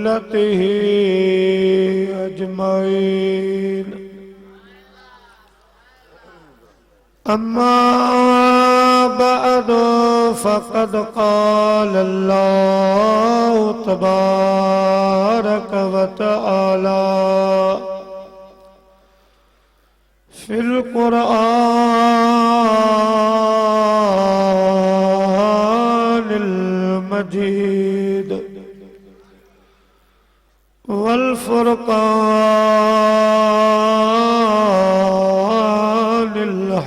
ज़ुर्रियतिही अजमईन। अम्मा बअदु फ़क़द क़ाल अल्लाहु तबारक व तआला फ़िल क़ुरआनिल मजीद वल फ़ुरक़ानिल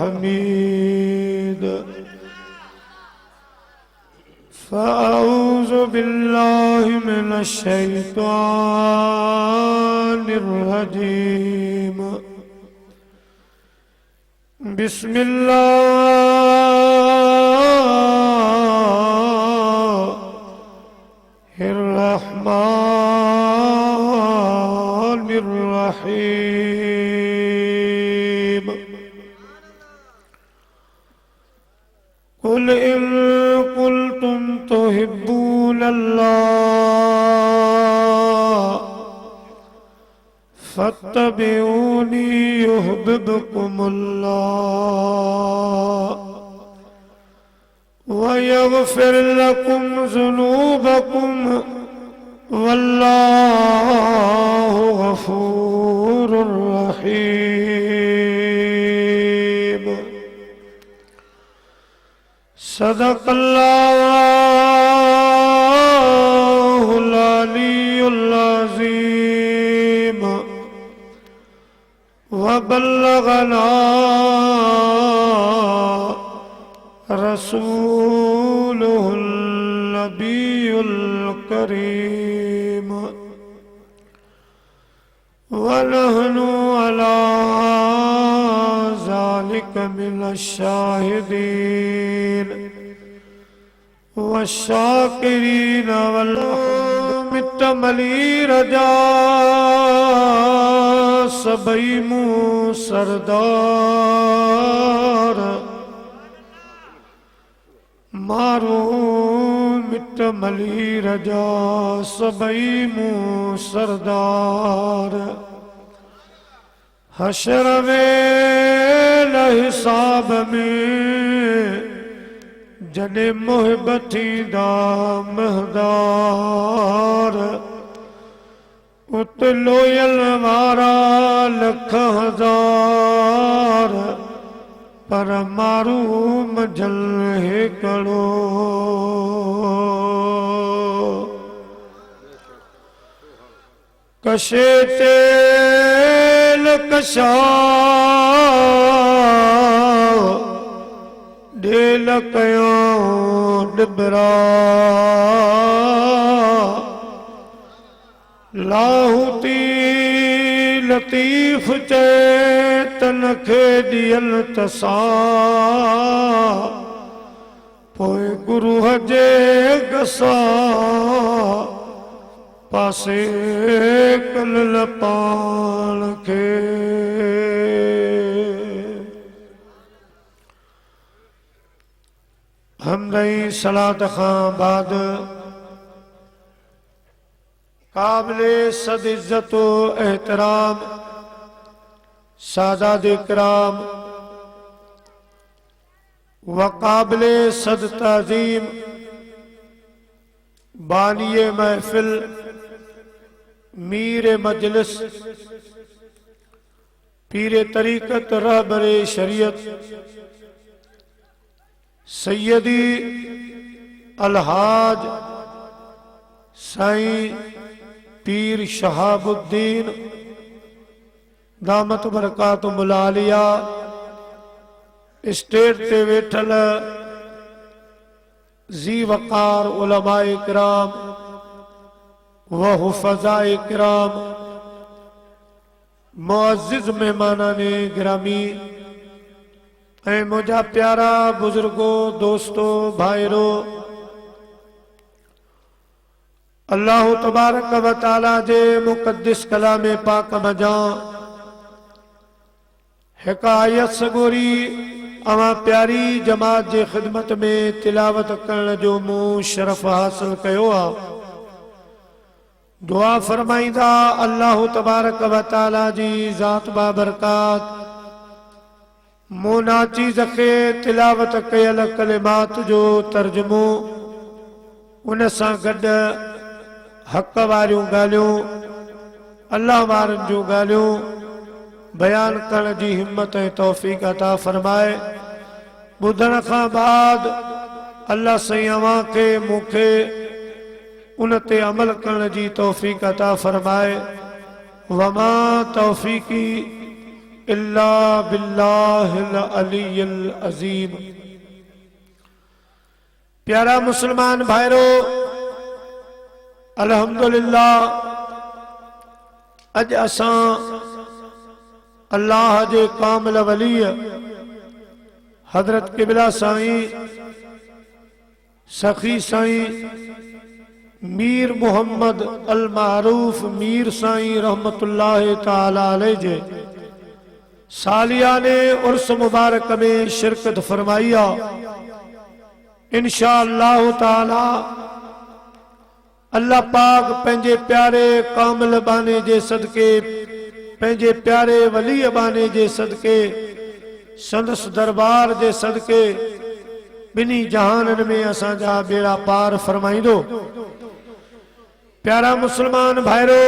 हमीद। फ़अऊज़ु बिल्लाहि मिनश शैतानिर रजीम। बिस्मिल्लाहिर्रहमानिर्रहीम। कुल इन कुल्तुम तुहिब्बूनल्लाह फत्तबिऊनी युहब्बुकुमुल्लाह व यग़फ़िर लकुम ज़ुनूबकुम वल्लाहु गफ़ूरुर रहीम। सदक़ल्लाहुल अलियुल अज़ीम व बल्लगना रसूलुहुल नबियुल करीम व नहनु अला ज़ालिक मिनश शाहिदीन व शाकिरीन वल मित्तमली रजा सबई मुँह सरदार मारो मित्तमली रजा सबई मुँह सरदार हशर वेल हिसाब में जने मोहब्बती दा महदार उत लोयल वारा लख हजार पर मारू मजल है कड़ो। कशे तेल कशा डेल कयो डिबरा लाहूती लतीफ़ चेतन खे दियल तसा पोए गुरु हजे गसा पासे कल पाण खे। हमदई सलात खां बाद काबिले सद इज्जत एहतराम सादात इकराम व काबिले सद ताज़ीम बानिए महफिल मीर मजलिस पीर तरीक़त रहबरे शरीयत सैयदी अलहाज साईं पीर शहाबुद्दीन दामत बरकातुहुल आलिया स्टेज ते वेठल जी वक़ार उलमाए इकराम व हुफ़ज़ाए इकराम मुअज़्ज़िज़ मेहमानाने गिरामी ऐं मुझा प्यारा बुजुर्गो दोस्तो भाइरो अल्लाह तबारक व तआला जे मुक़द्दिस कलाम पाक मजा हिकायत सगोरी अवां प्यारी जमात जे खिदमत में तिलावत करण जो मूं शरफ हासिल कयो आ। दुआ फरमाईंदा अल्लाह तबारक व तआला जी ज़ात बाबरकात मोनाचीज़ खे तिलावत कयल कलिमात जो तर्जुमो उन सां गॾु हक़ वारियूं ॻाल्हियूं अल्लाह वारनि जूं ॻाल्हियूं बयान करण जी हिम्मत ऐं तौफ़ीक़ अता फरमाए। ॿुधण खां बाद अल्लाह साईं अवां खे मूंखे उन ते अमल करण जी तौफ़ीक़ अता फरमाए। वमा तौफ़ीक़ी इल्ला बिल्लाहिल अलीयिल अज़ीम। प्यारा मुसलमान भाइरो, अल्हम्दुलिल्लाह अज असां अल्लाह जे कामिल वली हजरत क़िबला साईं सखी साईं मीर मोहम्मद अल मारूफ मीर साईं रहमतुल्लाह ताला अलैह जे सालियाने उर्स मुबारक में शिरकत फरमाई आहे। इंशाअल्लाह ताला अल्लाह पाक पंहिंजे प्यारे कामिल बाने जे सदके पंहिंजे प्यारे वली बाने जे सदके संदस दरबार जे सदके बिनी जहानन में असांजा बेड़ा पार फरमाईंदो। प्यारा मुसलमान भाइरो,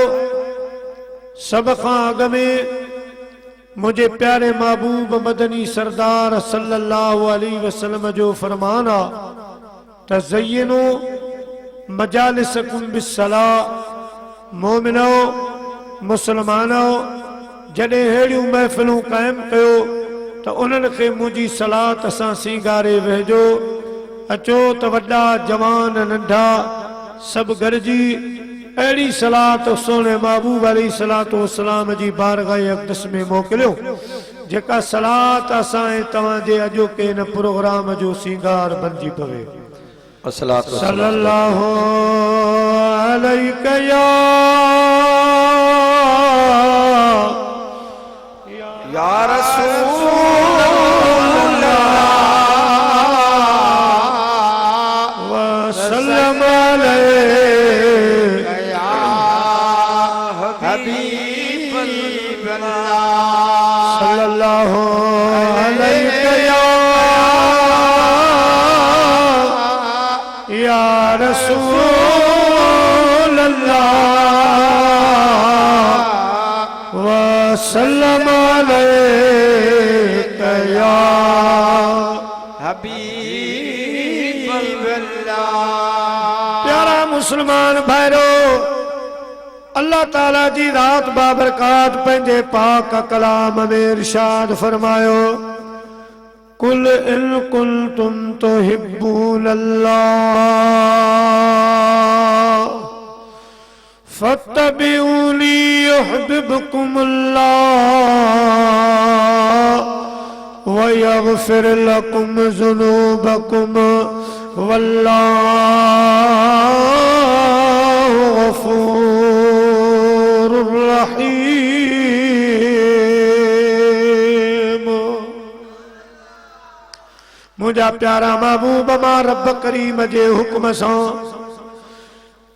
सब खां अॻ में मुझे प्यारे महबूब मदनी सरदार सल्लल्लाहु अलैहि वसल्लम जो फरमान आ तज़य्यनु मजालिसकुम बिस्सला। मोमिनो मुसलमानो, जॾहिं अहिड़ियूं महफ़िलूं क़ाइम कयो त उन्हनि खे मुंहिंजी सलात सां सींगारे वेहिजो। अचो त वॾा जवान नंढा सभु गॾिजी अहिड़ी सलात सोने महबूब अलैहिस्सलातु वस्सलाम जी बारगाह अक़दस में मोकिलियो जेका सलात असां ऐं तव्हां जे अॼोके इन प्रोग्राम जो सींगार बणिजी पवे। सल्लल्लाहु अलैका या रसूल अल्लाह व सल्लम अलैका या हबीब अल्लाह। सल्लल्लाहु अलैका या रसूल अल्लाह व सल्लम अलैका या हबीब अल्लाह। प्यारा मुसलमान भाइरो, अल्लाह ताला जी रात बाबरकात पंहिंजे पाक कलाम में इरशाद फरमायो कुल इन कुंतुम तुहिब्बूनल्लाह फत्तबिऊनी युहिब्बुकुमुल्लाह व यगफिर लकुम ज़ुनूबकुम वल्लाहु गफूरुर रहीम। मुझा प्यारा महबूब मां रब करीम जे हुक्म सां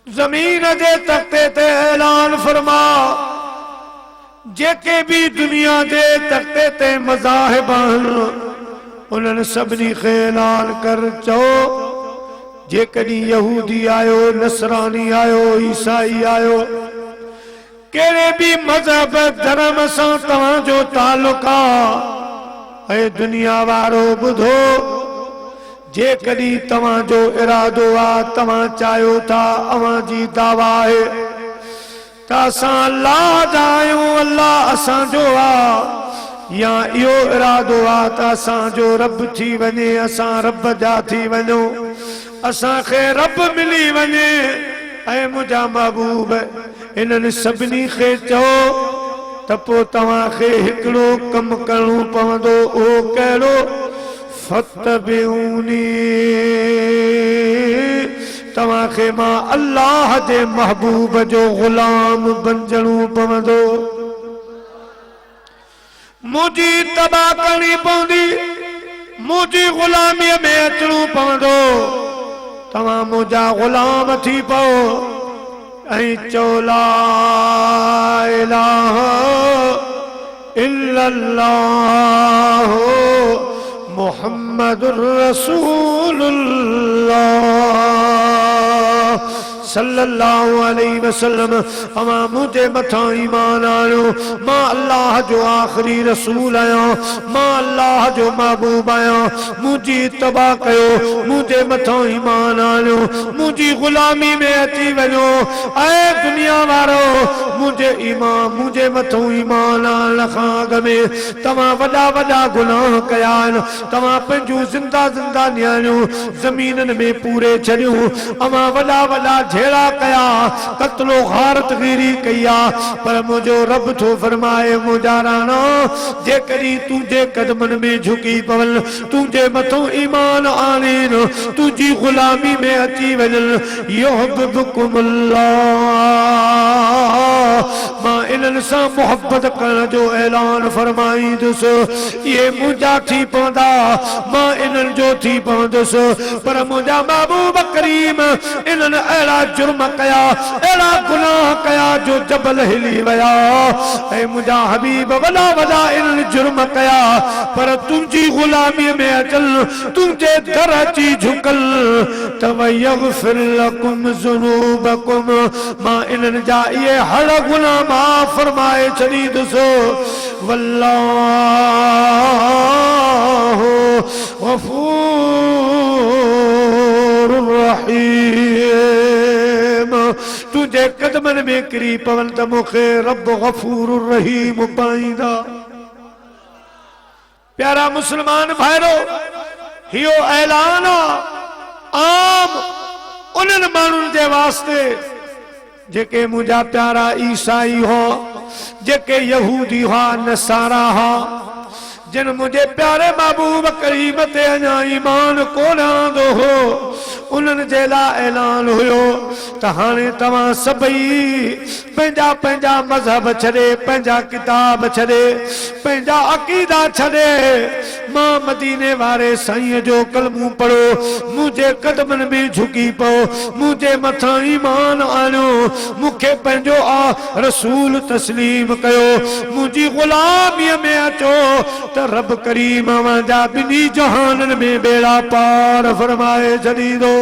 जमीन जे तख्ते ते ऐलान फरमा जेके भी दुनिया जे तख्ते ते मज़ाहिब आहिनि उन्हनि सभिनी खे ऐलान कर चओ जेकॾहिं यहूदी आयो, नसरानी आयो, ईसाई आयो, कहिड़े भी मज़हब धर्म सां तव्हांजो ताल्लुक आहे ऐं दुनिया वारो ॿुधो जेकॾहिं तव्हांजो इरादो आहे तव्हां चाहियो था अवां जी दावा आहे त असां अल्लाह जा आहियूं, अल्लाह असांजो आहे, या इहो इरादो आहे त असांजो रब थी वञे, असां रब जा थी वञूं, असांखे रब मिली वञे। ऐं मुंहिंजा महबूब इन्हनि सभिनी खे चओ त पोइ तव्हांखे हिकिड़ो कमु करणो पवंदो, उहो कहिड़ो फत्तबिऊनी, तव्हांखे मां अल्लाह जे महबूब जो गुलाम बणजणो पवंदो। मुंहिंजी तबाह करणी पवंदी, मुंहिंजी गुलामीअ में अचणो पवंदो। तव्हां मुंहिंजा गुलाम थी पओ। ऐं चओ ला इलाहा इल्लल्लाह मुहम्मदुर रसूलुल्लाह सल्लल्लाहु अलैहि वसल्लम। अमा मुझे मथा ईमान आयो मां अल्लाह जो आखिरी रसूल आया, मां अल्लाह जो महबूब आया, मुझी तबा कयो, मुझे मथा ईमान आयो, मुझी गुलामी में अची वञो। ऐ दुनिया वारो मुझे ईमान मुझे मथो ईमान आन खां अॻ में तव्हां वॾा वॾा गुनाह कया आहिनि, तव्हां पंहिंजूं ज़िंदा ज़िंदा न्याणियूं ज़मीननि में पूरे छॾियूं, अमा वॾा वॾा झेड़ा कया, कत्लो गारतगीरी कया, पर मुझो रब थो फरमाए मुझा राणा जेकॾहिं तुंहिंजे कदमनि में झुकी पवन, तुंहिंजे मथो ईमान आणीन, तुंहिंजी गुलामी में अची वञनि, युहिब्बुकुमुल्लाह मां इन्हनि सां मोहब्बत करण जो ऐलान फरमाईंदुसि। ये मुंहिंजा थी पवंदा, मां इन्हनि जो थी पवंदुसि, पर मुंहिंजा महबूब करीम इन्हनि अहिड़ा जुर्म कया, अहिड़ा गुनाह कया जो जबल हिली विया। ऐं मुंहिंजा हबीब वॾा वॾा इन्हनि जुर्म कया, पर तुंहिंजी गुलामी में अचल, तुंहिंजे दर अची झुकल, तव यग़फिर लकुम ज़ुनूबकुम मां इन्हनि जा इहे हर गुनाह माफ़ फरमाए छॾींदुसि। वल्लाहु गफूर रहीम। तुझे कदमनि में किरी पवन त मूंखे रब गफूर रहीम पाईंदा। प्यारा मुसलमान भाइरो, हियो ऐलान आम उन्हनि माण्हुनि जे वास्ते जेके मुंहिंजा प्यारा ईसाई हो, जेके यहूदी हुआ, नसारा हुआ, जिन मुझे प्यारे महबूब करीम ते अञा ईमान कोन आंदो हो, उन्हनि जे लाइ ऐलान हुयो त हाणे तव्हां सभई पंहिंजा पंहिंजा मज़हब छॾे, पंहिंजा किताब छॾे, पंहिंजा अक़ीदा छॾे, मां मदीने वारे साईं जो कलमू पढ़ो, मुंहिंजे कदमनि में झुकी पओ, मुंहिंजे मथां ईमान आणियो, मूंखे पंहिंजो रसूल तस्लीम कयो, मुंहिंजी गुलामीअ में अचो त रब करीम जा ॿिन्ही जहाननि में बेड़ा पार फरमाए छॾींदो।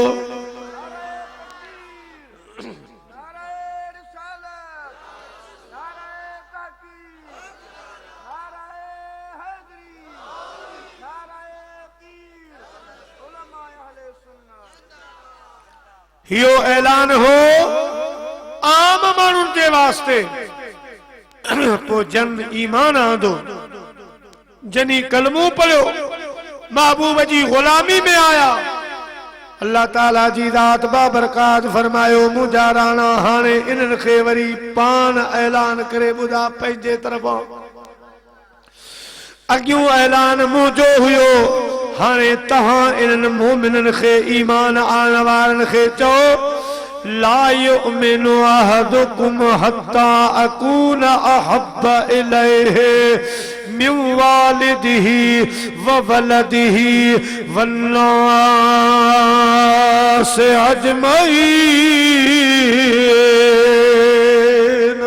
हियो ऐलान हो आम माण्हुनि जे वास्ते, पोइ जन ईमान आंदो, जनी कलमू पढ़ियो, महबूब जी गुलामी में आया, अल्लाह ताला जी दात बाबरकात फरमायो मुंहिंजा राणा हाणे इन्हनि खे वरी पान ऐलान करे ॿुधा पंहिंजे तरफ़ां। अॻियूं ऐलान मुंहिंजो हुयो, हाणे तहां इन्हनि मोमिननि खे ईमान आणण वारनि खे चओ ला युमिनु अहदुकुम हत्ता अकून अहब्ब इलैहि मिन वालिदिही व वलदिही वन्नास अजमईन।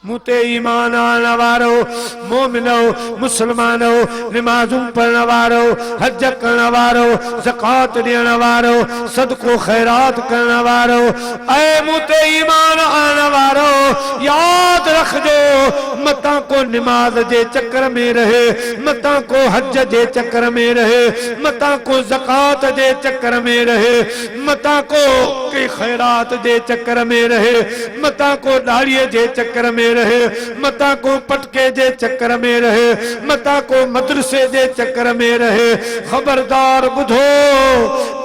मुते ईमान आणण वारो, मोमिनो, मुसलमानो, निमाज़ूं पढ़ण वारो, हज करण वारो, ज़कात ॾियण वारो, सदको खैरात करण वारो, ऐ मुते ईमान आणण वारो, याद रखजो मता को निमाज जे चक्कर में रहे, मता को हज जे चक्कर में रहे, मता को ज़कात जे चक्कर में रहे, मता को के खैरात जे चक्कर में रहे, मता को दाढ़ीअ जे चक्कर में रहे, मता को पटके जे चक्कर में रहे, मता को मदरसे जे चक्कर में रहे। खबरदार बुधो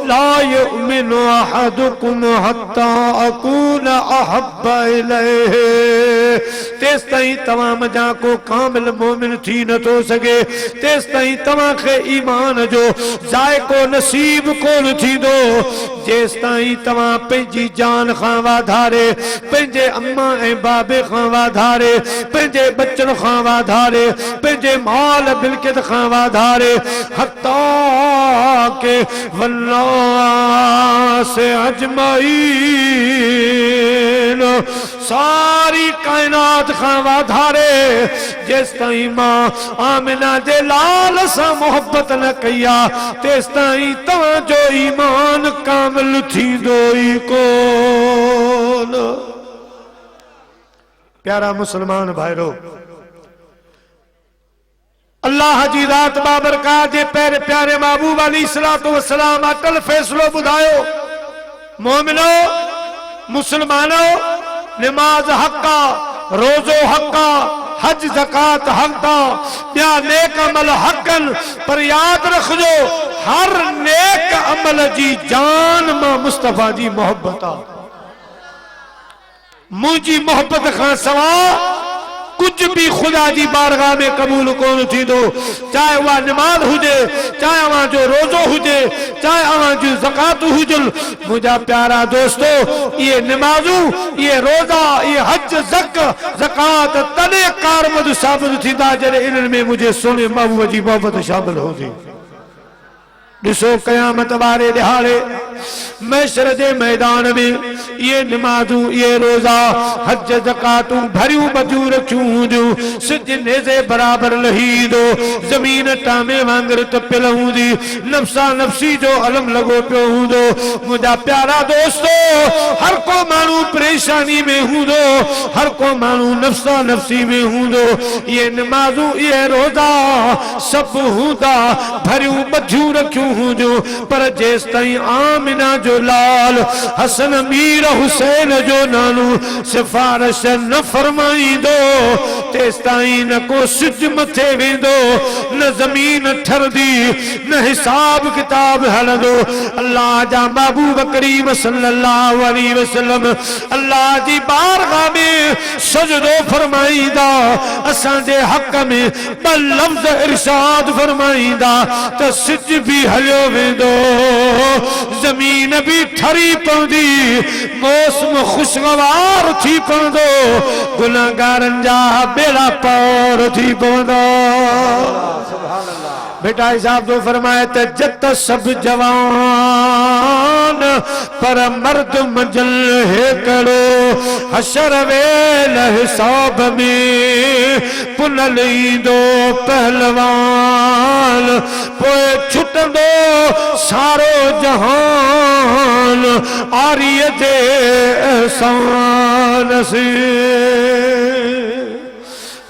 ला युमिनु अहदुकुम हत्ता अकून अहब्ब इलैहि। तेस ताईं तव्हां मजा को कामिल मोमिन थी नथो सघे, तेस ताईं तव्हां खे ईमान जो ज़ाइको नसीब कोन थींदो, जेस ताईं तव्हां पंहिंजी जान खां वाधारे, पंहिंजे अम्मा ऐं बाबे खां वाधारे, पंहिंजे बच्चन खां वाधारे, पंहिंजे माल मिल्कियत खां वाधारे, हत्ता के वन्ना से अजमाइन सारी कायनात खां वाधारे जिस ताईं मां आमिना दे लाल सा मोहब्बत न कया तेस ताईं तव्हां जो ईमान कामिल थींदो ई कोन। प्यारा मुसलमान भाईरो, अल्लाह जी रात बाबरकात जे पैर प्यारे महबूब अलैहिस्सलातु वस्सलाम अटल फैसलो बुधायो। मोमिनो मुसलमानो, नमाज हक्का, रोजो हक्का, हज ज़कात हक्का, या नेक अमल हक्कन, पर याद रखजो हर नेक अमल जी जान मां मुस्तफा जी मोहब्बत आ। मुझी मोहब्बत खां सवा कुछ भी खुदा जी बारगाह में कबूल कोन थी दो, चाहे वह नमाज हुजे, चाहे वह जो रोजो हुजे, चाहे वह जो ज़कात हुजल। मुझा प्यारा दोस्तों, ये नमाजू, ये रोजा, ये हज ज़कात तने कारमद साबित थींदा जॾहिं इन्हनि में मुझे सोने महबूब जी मोहब्बत शामिल होंदी। दिसो क़यामत वारे दिहाड़े महशर जे मैदान में ये नमाजू, ये रोजा, हज ज़कातू भरियूं बदियूं रखियूं हूंदियूं, सिज नेज़े बराबर लही दो, ज़मीन टामे वांगर तपियल हूंदी, नफ्सा नफ्सी जो अलम लगो पियो हूंदो। मुंहिंजा प्यारा दोस्तो, हर को माण्हू परेशानी में हूंदो, हर को माण्हू नफ्सा नफ्सी में हूंदो। ये नमाजू, ये रोजा सब हूंदा भरियूं बदियूं रखियूं हूंदियूं, पर जेस ताईं आमिना जो लाल हसन मीर हुसैन जो नानू सिफारिश न फरमाईंदो तेस ताईं न को सिज मथे वेंदो, न ज़मीन ठरदी, न हिसाब किताब हलंदो। अल्लाह जा महबूब करीम सल्लल्लाहु अलैहि वसल्लम अल्लाह जी बारगाह में सजदो फरमाईंदा, असां जे हक में ब लफ्ज़ इरशाद फरमाईंदा त सिज भी हलियो वेंदो, ज़मीन भी ठरी पवंदी, मौसम खुशगवार थी पवंदो, गुनाहगारनि जा बेड़ा पार थी पवंदा। बेटा साहब तो फरमाए त जत सब जवान पर मर्द मंजिल है करो, हशर वेल हिसाब में पुनल ईंदो पहलवान, पोए छुटंदो सारो जहान आरिय जे एहसान से।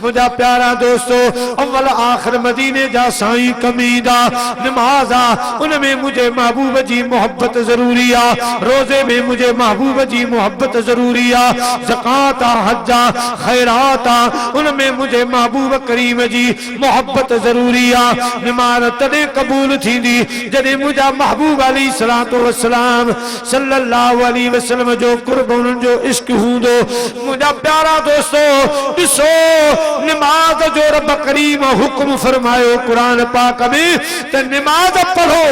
मुझा प्यारा दोस्तों, अव्वल आखिर मदीने जा साईं कमीदा नमाजा, उनमें मुझे महबूब जी मोहब्बत जरूरी आ, रोजे में मुझे महबूब जी मोहब्बत जरूरी आ, ज़कात हज्जा खैरात उनमें मुझे महबूब करीम जी मोहब्बत जरूरी आ। नमाज तॾहिं कबूल थींदी जॾहिं मुझा महबूब अलैहिस्सलातु वस्सलाम सल्लल्लाहु अलैहि वसल्लम जो कुर्ब उन्हनि जो इश्क हूंदो। मुझा प्यारा दोस्तों, ॾिसो नमाज जो रब करीम हुक्म फरमायो कुरान पाक में त नमाज पढ़ो,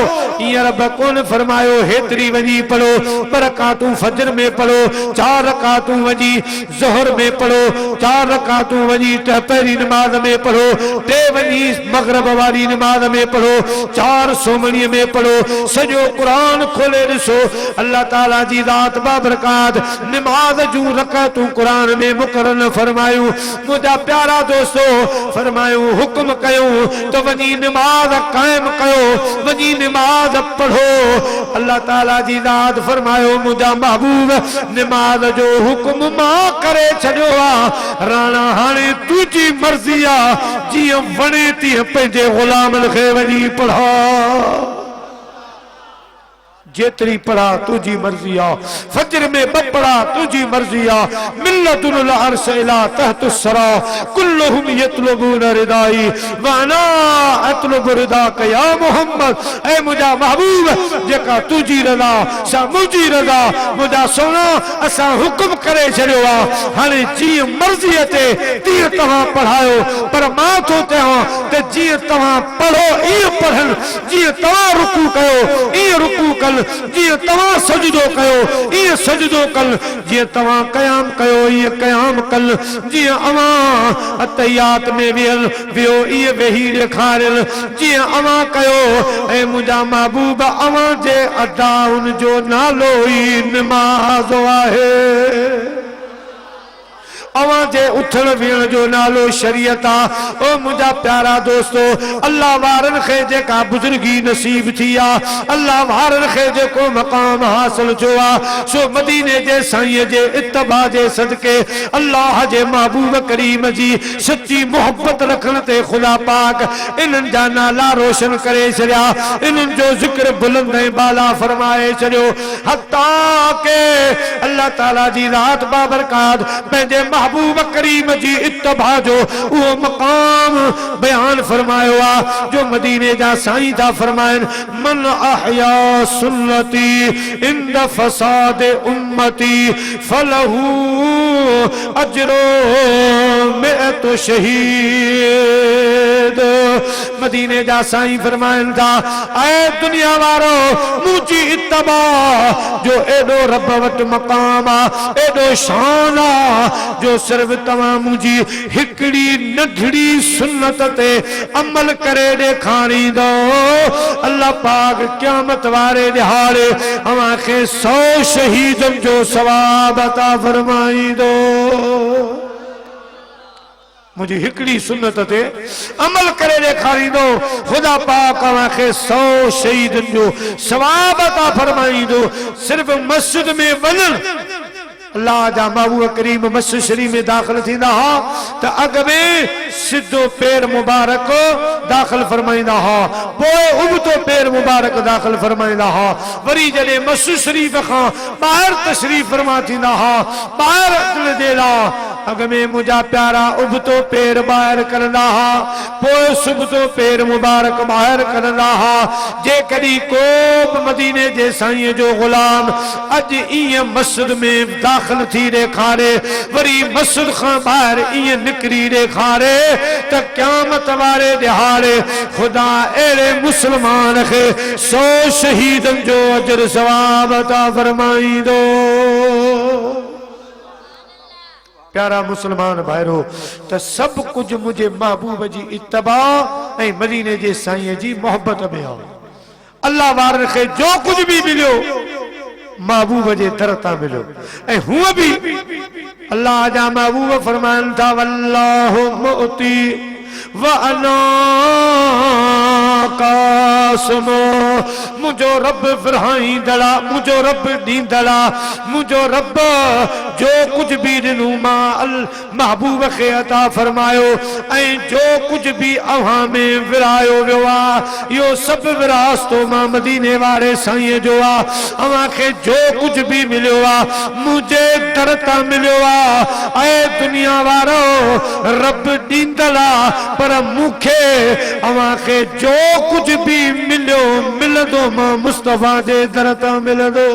ये रब कोन फरमायो हेतरी वजी पढ़ो, बरकातू फजर में पढ़ो, 4 रकातू वजी ज़ोहर में पढ़ो, 4 रकातू वजी पहिरीं नमाज में पढ़ो, 2 वजी मगरिब वाली नमाज में पढ़ो, 4 सोमणी में पढ़ो। सॼो कुरान खोले ॾिसो, अल्लाह ताला जी ज़ात बाबरकात नमाज जूं रकातू कुरान में मुकरर फरमायूं। मुझा प्यारा दोस्तों, फरमायूं हुक्म कयूं तो वजी नमाज कायम कयो, वजी नमाज पढ़ो। अल्लाह ताला जी ज़ात फरमायो मुझा महबूब नमाज जो हुक्म मां करे छॾियो आ, राणा हाणे तुझी मर्ज़ी आ, जीअं वणे तीअं पंहिंजे ग़ुलामनि खे वञी पढ़ा, जेतरी पढ़ा तुझी मर्जी आ, फजर में बपड़ा तुझी मर्जी आ, मिल्लतुल अर्श इला तहत सरा कुल्लुहुम यतलबून रिदाई व अना अतलबु रिदाक या मोहम्मद। ऐ मुझा महबूब जेका तुझी रज़ा सा मुझी रज़ा, मुझा सोना असा हुक्म करे छड़ियो आ, हाणे जीअं मर्जी अचे तीअं तव्हां पढ़ायो, पर मां थो चवां त जीअं तव्हां पढ़ो ईअं पढ़नि, जीअं तव्हां रुकू कयो ईअं रुकू कयो। कल जिए तवा सजदो कयो ये सजदो कल जिए तवा क़याम कयो ये क़याम कल जिए अवा अतयात में वियल वियो ये वेही ॾेखारियल जिए अवा कयो ऐ मुंहिंजा महबूब अवा जे अदा उन जो नालो ई नमाज़ आहे अवां जे उथण विहण जो नालो शरीयत आ। ओ मुंहिंजा प्यारा दोस्तो अल्लाह वारन खे जेका बुजुर्गी नसीब थी आ अल्लाह वारन खे जेको मकाम हासिल थियो आ सो मदीने जे साईं जे इत्तबा जे सदके अल्लाह जे महबूब करीम जी सच्ची मोहब्बत रखण ते खुदा पाक इन्हनि जा नाला रोशन करे छॾिया इन्हनि जो ज़िक्र बुलंद ऐं बाला फरमाए छॾियो हत्ता के अल्लाह ताला जी रात बाबरकात पंहिंजे महबूब करीम जी इत्तबा जो वो मकाम बयान फरमायो आ जो मदीने जा साईं था फरमाइन मन अहया सुन्नती इंद फसाद उम्मती फलहू अजरो मिअतु शहीद मदीने जा साईं फरमाइन था ऐ दुनिया वारो मुझी इत्तबा जो एडो रब वट मकाम आ एडो शान आ जो सिर्फ तवा मुझी हिकड़ी नढड़ी सुन्नत ते अमल करे ॾेखारींदो अल्लाह पाक क़यामत वारे ॾिहाड़े अवां खे 100 शहीदन जो सवाब अता फरमाईंदो मुझी हिकड़ी सुन्नत ते अमल करे ॾेखारींदो खुदा पाक अवां खे 100 शहीदन जो सवाब अता फरमाईंदो सिर्फ मस्जिद में वञण अल्लाह जा महबूब करीम मस्जिद शरीफ में दाखिल थींदा हा त अग में सिद्धो पैर मुबारक दाखिल फरमाईंदा हा पोइ उबतो पैर मुबारक दाखिल फरमाईंदा हा वरी जॾहिं मस्जिद शरीफ खां ॿाहिरि तशरीफ़ फरमा थींदा हा ॿाहिरि अचण जे लाइ अग में मुझा प्यारा उबतो पैर ॿाहिरि करंदा हा पोइ सुबतो पैर मुबारक ॿाहिरि करंदा हा जे कॾहिं को बि मदीने जे साईं जो गुलाम अॼु ईअं मस्जिद में दाखिल थी ॾेखारे वरी मस्जिद खां ॿाहिरि ईअं निकिरी ॾेखारे त क़यामत वारे ॾिहाड़े खुदा अहिड़े मुस्लमान खे 100 शहीदन जो अजर सवाब अता फरमाईंदो प्यारा मुसलमान भाइरो त सब कुछ मुझे महबूब जी इत्तबा ऐं मदीने जे साईं जी मोहब्बत में आ अल्लाह वारन खे जो कुछ भी मिलियो महबूब जे दर तां मिलियो ऐं हुआ भी अल्लाह जा महबूब फरमान था वल्लाहु मुती व अना कासमो मुझो रब फिरहाई दड़ा मुझो रब दींदड़ा मुझो रब जो कुछ भी दिनू मां महबूब खे अता फरमायो ऐं जो कुछ भी अवां में विरायो वियो आ यो सब विरासतो मां मदीने वारे साईं जो आ अवां खे जो कुछ भी मिलियो आ मुझे दर तां मिलियो आ ऐ दुनिया वारो रब दींदड़ा पर मुखे अवां खे जो कुछ भी मिलियो मिलंदो मां मुस्तफा जे दर तां मिलंदो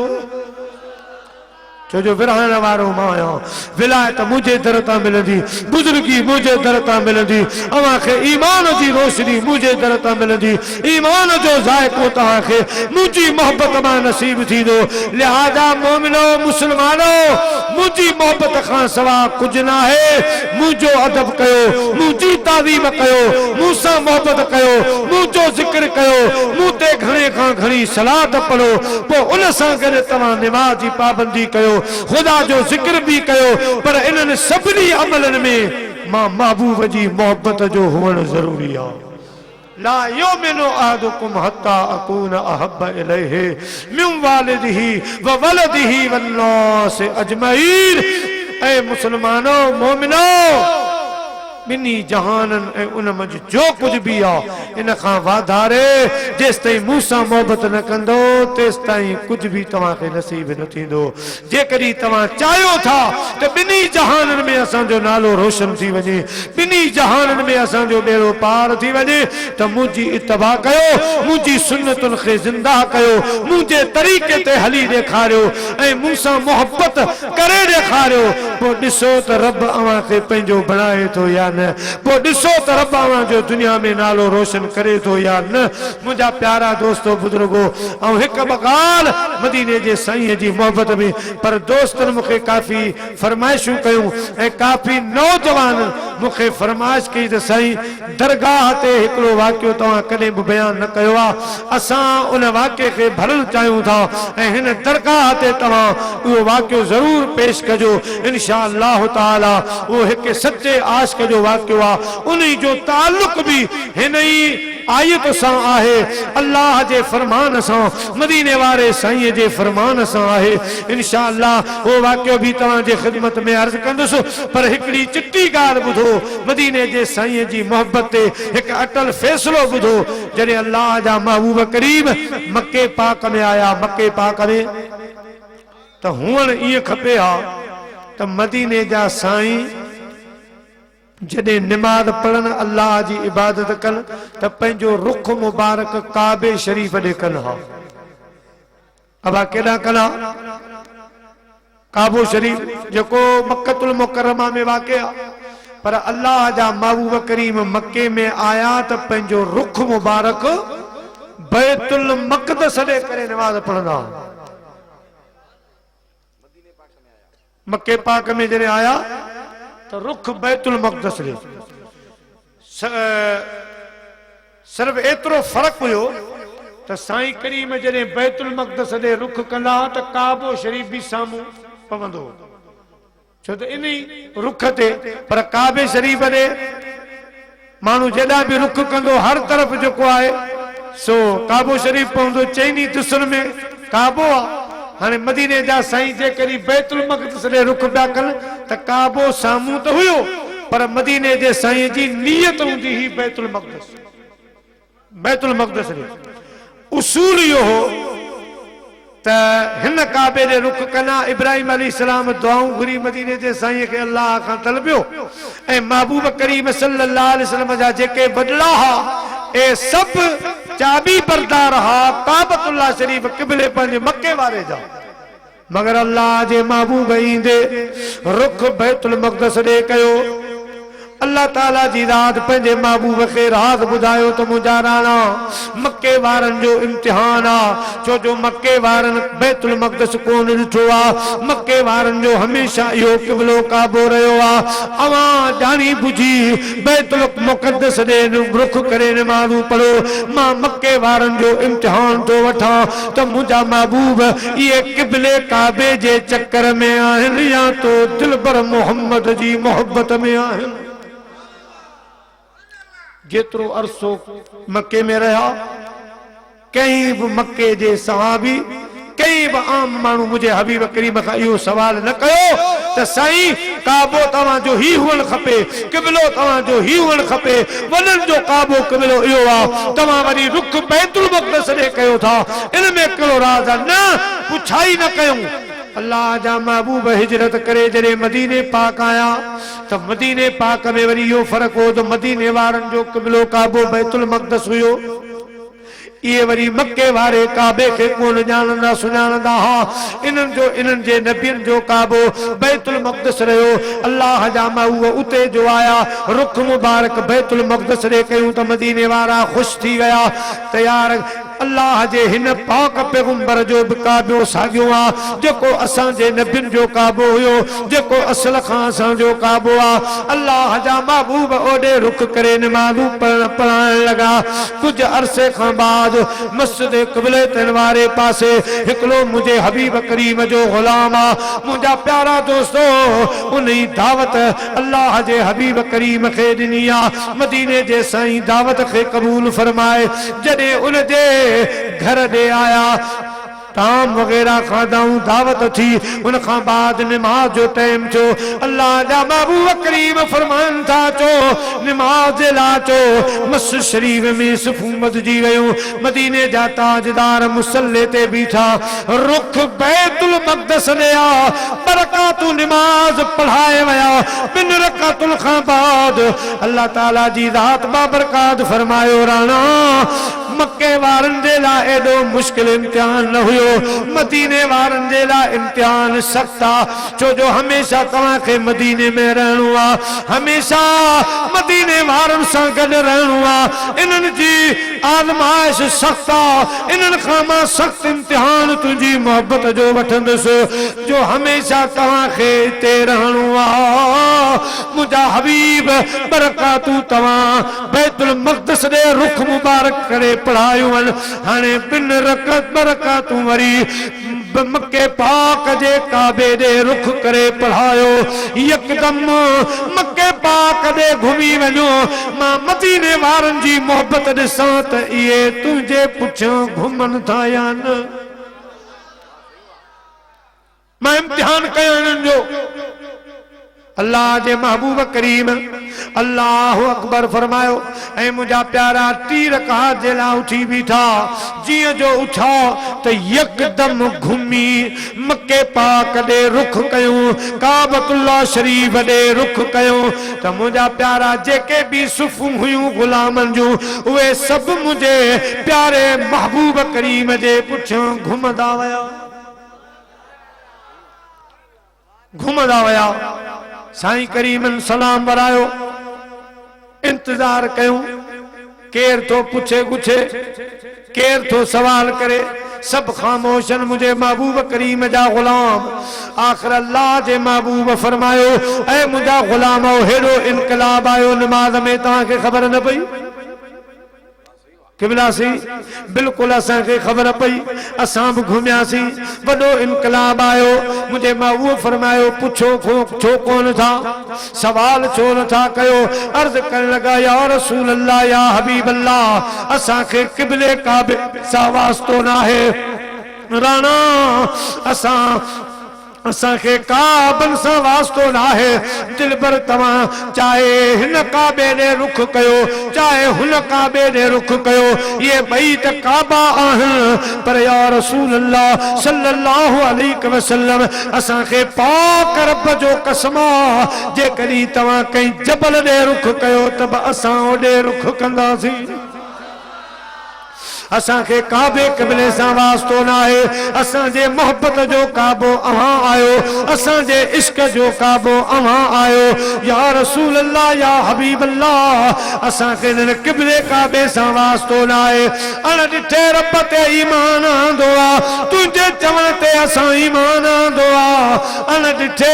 छो जो विरहाइण वारो मां आहियां विलायत मुझे दर तां मिलंदी बुजुर्गी मुझे दर तां मिलंदी अवां खे ईमान जी रोशनी मुझे दर तां मिलंदी ईमान जो ज़ाइक़ो तव्हां खे मुंहिंजी मोहब्बत मां नसीब थींदो लिहाजा मोमिनो मुस्लमानो मुंहिंजी मोहब्बत खां सवा कुझु न आहे मुंहिंजो अदब कयो मुंहिंजी ताज़ीम कयो मूंसां मोहब्बत कयो मुंहिंजो ज़िक्र कयो मूं ते घणे खां घणी सलात पढ़ो पोइ उन सां गॾु तव्हां निमाज़ जी पाबंदी कयो खुदा जो जिक्र भी कयो पर इन्हनि सभिनी अमलन में मां महबूब जी मोहब्बत जो हुअण जरूरी आ ला युमिनु अहदुकुम हत्ता अकून अहब्ब इलैहि मिन वालिदिही व वलदिही वन्नास अजमईन ऐ मुसलमानो मोमिनो बिनी जहानन ए उन मज जो कुछ भी आ इन खां वाधारे जेस ताईं मूंसां मोहब्बत न कंदो तेस ताईं कुछ भी तव्हां खे नसीब न थींदो जेकॾहिं तव्हां चाहियो था त बिनी जहानन में असांजो नालो रोशन थी वञे बिनी जहानन में असांजो बेड़ो पार थी वञे त मुंहिंजी इत्तबा कयो मुंहिंजी सुन्नतुनि खे ज़िंदा कयो मुंहिंजे तरीक़े ते हली ॾेखारियो ऐं मूंसां मोहब्बत करे ॾेखारियो पोइ ॾिसो त रब अव्हां खे पंहिंजो बणाए थो या न पोइ ॾिसो त रब्बां जो दुनिया में नालो रोशन करे थो या न। मुंहिंजा प्यारा दोस्तो बुजुर्गो ऐं हिकु ॿ ॻाल्हि मदीने जे साईं जी मोहबत में पर दोस्तनि मूंखे काफ़ी फरमाइशूं कयूं ऐं काफ़ी नौजवान मूंखे फरमाइश कई त साईं दरगाह ते हिकिड़ो वाक़ियो तव्हां कॾहिं बि बयानु न कयो आहे, असां उन वाक़िए खे भरणु चाहियूं था ऐं हिन दरगाह ते तव्हां उहो वाक़ियो ज़रूरु पेश कजो इंशा अल्लाह ताला। उहो हिकु सचे आशिक़ जो वाक़ियो आहे, उन जो ताल्लुक़ बि हिन ई आयत सां आहे, अल्लाह जे फरमान सां, मदीने वारे साईं जे फरमान सां आहे इंशा अल्लाह। वो वाक़ियो भी तव्हांजे ख़िदमत में अर्ज़ कंदुसि पर हिकिड़ी चिट्ठी ॻाल्हि ॿुधो मदीने जे साईं जी मोहब्बत ते हिकु अटल फ़ैसिलो ॿुधो। जॾहिं अल्लाह जा महबूब करीम मक्के पाक में आया, मक्के पाक में त हुअण ईअं खपे हा त मदीने जा साईं जॾहिं निमाज़ पढ़न अल्लाह जी इबादत कन त पंहिंजो रुख मुबारक काबे शरीफ ॾे कन हा। अबा केॾा कन हा? काबो शरीफ जेको मक्कतुल मुकरमा में वाक़ आहे, पर अल्लाह जा महबूब करीम मक्के में आया त पंहिंजो रुख मुबारक बैतुल मक़दस ॾे करे निमाज़ पढ़ंदा। मक्के पाक में जॾहिं आया तो रुख बैतुल मक़दस ॾे। सिर्फ एतिरो फ़र्क़ु हुयो त साईं करीम जॾहिं बैतुल मक़दस ॾे रुख कंदा त काबो शरीफ भी साम्हूं पवंदो, छो त इन रुख ते। पर काबे शरीफ ॾे माण्हू जेॾा बि रुख कंदो हर तरफ़ जेको आहे सो काबो शरीफ पवंदो। चइनी दिसुनि में काबो आहे। हाणे मदीने जा साईं जे करी बैतुल मक़दस ॾे रुख पिया कनि त काबो साम्हूं त हुयो, पर मदीने जे साईं जी नियत हूंदी ही बैतुल मक़दस, बैतुल मक़दस ॾे। उसूल इहो हो त हिन काबे ॾे रुख कना। इब्राहिम अलैहिस्सलाम दुआऊं घुरी मदीने जे साईं खे अल्लाह खां तलबियो ऐं महबूब करीम सल्लल्लाहु अलैहि वसल्लम जा जेके वॾड़ा हा ए सभु चाबी बरदार हा काबतुल्लाह शरीफ क़िबले पंहिंजे मक्के वारे जा। मगर अल्लाह जे महबूब ईंदे रुख बैतुल मक़दस ॾे कयो। अल्लाह ताला जी रात पंहिंजे महबूब खे राज ॿुधायो त मुंहिंजा राणा मक्के वारनि जो इम्तिहान आहे, छो जो मक्के वारनि बैतुल मक़दस कोन ॾिठो आहे। मक्के वारनि जो हमेशा इहो क़िबलो काबो रहियो आहे। अवां ॼाणी बुझी बैतुल मुक़दस ॾे रुख करे निमाज़ूं पढ़ो। मां मक्के वारनि जो इम्तिहान थो वठां त मुंहिंजा महबूब इहे क़िबले काबे जे चक्कर में आहिनि या तो दिलबर मोहम्मद जी मोहब्बत में आहिनि। जेतिरो अरसो मक्के में रहा कहीं भी मक्के जे सहाबी कहीं भी आम मानू मुझे हबीब करीम का इहो सवाल न कयो त साईं काबो तव्हां जो ही हुअण खपे, क़िबलो तव्हां जो ही हुअण खपे, वॾनि जो काबो क़िबलो इहो आहे, तव्हां वरी रुख बैतुल मक़दस ॾे कयो था, इन में कहिड़ो राज़ आहे? न पुछाई न कयूं। अल्लाह जा महबूब हिजरत करे जॾहिं मदीने पाक आया त मदीने पाक में वरी इहो फ़र्क़ु हो त मदीने वारनि जो क़िबलो काबो बैतुल मक़दस हुयो। ये वरी मक्के वारे काबे के कोन जानंदा सुञाणंदा हा। इन्हनि जे नबियनि जो काबो बैतुल मक़दस रहियो। अल्लाह जा महबूब उते जो आया रुख मुबारक बैतुल मक़दस ॾे कयूं त मदीने वारा ख़ुशि थी विया। तयार अल्लाह जे हिन पाक पैगंबर जो भी काबो साॻियो आहे जेको असांजे नबियनि जो काबो हुयो, जेको असल खां असांजो काबो आहे। अल्लाह जा महबूब ओॾे रुख करे निमाज़ूं पढ़ाइण लॻा। कुछ अरसे खां बाद मस्जिद क़िबले तिन वारे पासे हिकिड़ो मुंहिंजे हबीब करीम जो ग़ुलाम आहे। मुंहिंजा प्यारा दोस्तो उन ई दावत अल्लाह जे हबीब करीम खे ॾिनी आहे। मदीने जे साईं दावत खे क़बूल फरमाए जॾहिं उन जे घर ॾे आया ताम वगैरह खादाऊं दावत थी। उन खां बाद निमाज जो टाइम चो अल्लाह जा महबूब करीम फरमान था चो निमाज ला चो। मस्जिद शरीफ में सफ़ूं मदजी वयूं। मदीने जा ताजदार मुसल्ले ते बीठा रुख बैतुल मक़दस ॾे आ। बरकातू निमाज पढ़ाए वया। बिन रकातुल खां बाद अल्लाह ताला जी रात बाबरकात फरमायो राणा मक्के वारन जे लाइ एडो मुश्किल इम्तिहान न हुयो, मदीने वारन जे लाइ इम्तिहान सख्त आ। छो जो हमेशा तव्हां खे मदीने में रहणो आ, हमेशा मदीने वारन सां गॾु रहणो आ। इन्हनि जी आज़माइश सख्त आ, इन्हनि खां मां सख्त इम्तिहान तुंहिंजी मोहब्बत जो वठंदुसि, जो हमेशा तव्हां खे हिते रहणो आ। मुंहिंजा हबीब बरकातूं तव्हां बैतुल मक़दस ॾे रुख मुबारक करे पढ़ायूं आहिनि। हाणे बिन रकत बरकातूं वरी मक्के पाक जे काबे दे रुख करे पढ़ायो। यकदम मक्के पाक दे घुमी वञो, मां मदीने वारन जी मोहब्बत ॾिसां त इहे तुंहिंजे पुठियां घुमन था या न। मां इम्तिहान कयो इन्हनि जो। अल्लाह जे महबूब करीम अल्लाह अकबर फरमायो ऐं मुंहिंजा प्यारा 3 रकात जे लाइ उठी बीठा। जीअं जो उठा त यकदम घुमी मक्के पाक ॾे रुख कयूं, काबतुल्लाह शरीफ ॾे रुख कयूं त मुंहिंजा प्यारा जेके भी सुफ़ूं हुयूं गुलामन जूं, उहे सभु मुंहिंजे प्यारे महबूब करीम जे पुठियां घुमंदा विया, घुमंदा विया। साईं करीमन सलाम वरायो, इंतजार कयूं केर तो पुछे गुछे, केर तो सवाल करे, सब खामोशन मुझे महबूब करीम जा गुलाम। आखिर अल्लाह जे महबूब फरमायो ऐ मुझा गुलामो हेड़ो इनकलाब आयो नमाज में तव्हांखे ख़बर न पई? किबलासी बिल्कुल असां खे ख़बर पई, असां भी घुमियासीं, वॾो इनकलाब आयो। मुझे महबूब फरमायो पुछो छो कोन था, सवाल छो नथा कयो? अर्ज करण लगा या रसूल अल्लाह या हबीब अल्लाह, असां खे किबले काबे सां वास्तो न आहे, राणा असां खे काबन सां वास्तो न आहे। दिलबर तव्हां चाहे हिन काबे ॾे रुख कयो, चाहे हुन काबे ॾे रुख कयो, ये ॿई त काबा आहिनि, पर या रसूल अल्लाह सल्लल्लाहु अलैहि वसल्लम असां खे पाक रब जो कसम आहे, जेकॾहिं तव्हां कंहिं जबल ॾे रुख कयो त बि असां ओॾे रुख कंदासीं। असां खे काबे क़िबले सां वास्तो न आहे, असां जे मोहब्बत जो काबो अव्हां आयो, असां जे इश्क जो काबो अव्हां आयो। या रसूल अल्लाह या हबीब अल्लाह, असां खे हिन क़िबले काबे सां वास्तो न आहे। अण ॾिठे रब ते ईमान आंदो आहे, तुंहिंजे चवण ते असां ईमान आंदो आहे। अण ॾिठे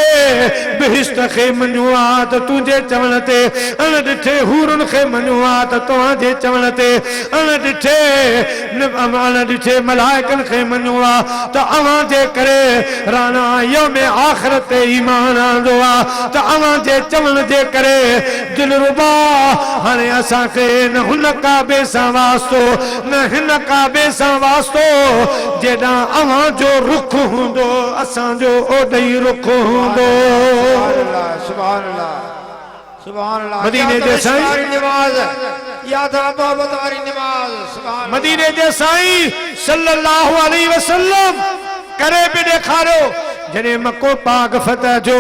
बिहिश्त खे मञो आहे त तुंहिंजे चवण ते, अण ॾिठे हूरन खे मञो आहे त तव्हांजे चवण ते, अण ॾिठे ॾिठे मलाइकन खे मञो आहे त अव्हां जे करे राणा यौम आख़िरत ते ईमान आंदो आहे, त अव्हां जे चवण जे करे दिलरुबा। हाणे असां खे न हुन काबे सां वास्तो, न हिन काबे सां वास्तो, जेॾां अव्हां जो रुख हूंदो असांजो ओॾई रुख हूंदो। सुभान अल्लाह सुभान अल्लाह। मदीने जे साईं नमाज याद मोहब्बत वाली नमाज, सुभान मदीने जे साईं सल्लल्लाहु अलैहि वसल्लम करे भी ॾेखारियो। जॾहिं मक्को पाक फतह जो,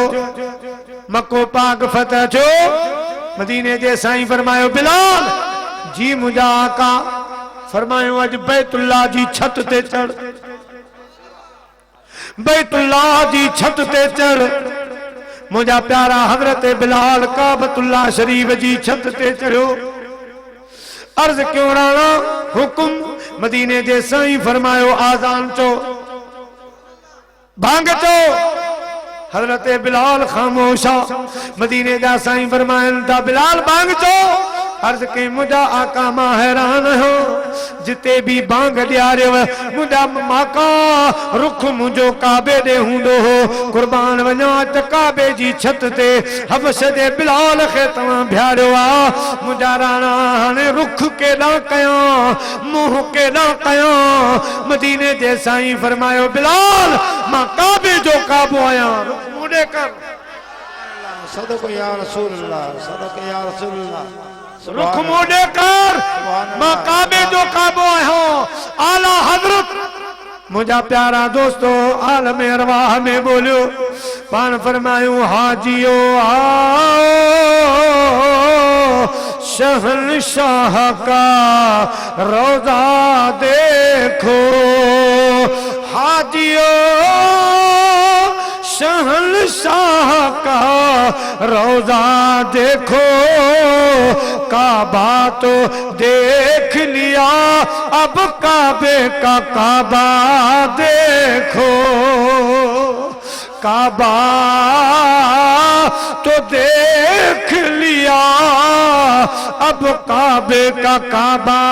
मक्को पाक फतह जो, मदीने जे साईं फरमायो बिलाल जी मुंहिंजा आका, फरमायो अॼु बैतुल्लाह जी छत ते चढ़, बैतुल्लाह जी छत ते चढ़। मुझा प्यारा हजरत बिलाल काबतुल्लाह शरीफ जी छत ते चढ़ियो। अर्ज क्यों राणा हुकुम? मदीने जे साईं फरमायो आज़ान चो, भांग चो। हजरत बिलाल खामोशा, मदीने जा साईं फरमायन था बिलाल भांग चो। अर्ज के मुझा आका मां हैरान हो, जिते भी बांग ॾियारियो मुझा माका रुख मुझो काबे ॾे हूंदो हो। कुर्बान वञा त काबे जी छत ते हबश जे बिलाल खे तव्हां बिहारियो आहे। मुझा राणा हाणे रुख केॾां कयां, मुंहुं केॾां कयां? मदीने जे साईं फरमायो बिलाल मां काबे जो काबो आहियां, रुख मुड़े कर। सदक या रसूल अल्लाह, सदक या रसूल अल्लाह। रुख मोड़े कर, मां काबे जो काबो आहियां। आला हजरत मुझा प्यारा दोस्तों आलम अरवाह में बोलियो, पान फरमायूं हाजियो आओ शहंशाह का रोजा देखो, हाजियो शहंशाह का रोजा देखो, काबा तो देख लिया अब काबे का काबा देखो, काबा तो देख लिया अब काबे का काबा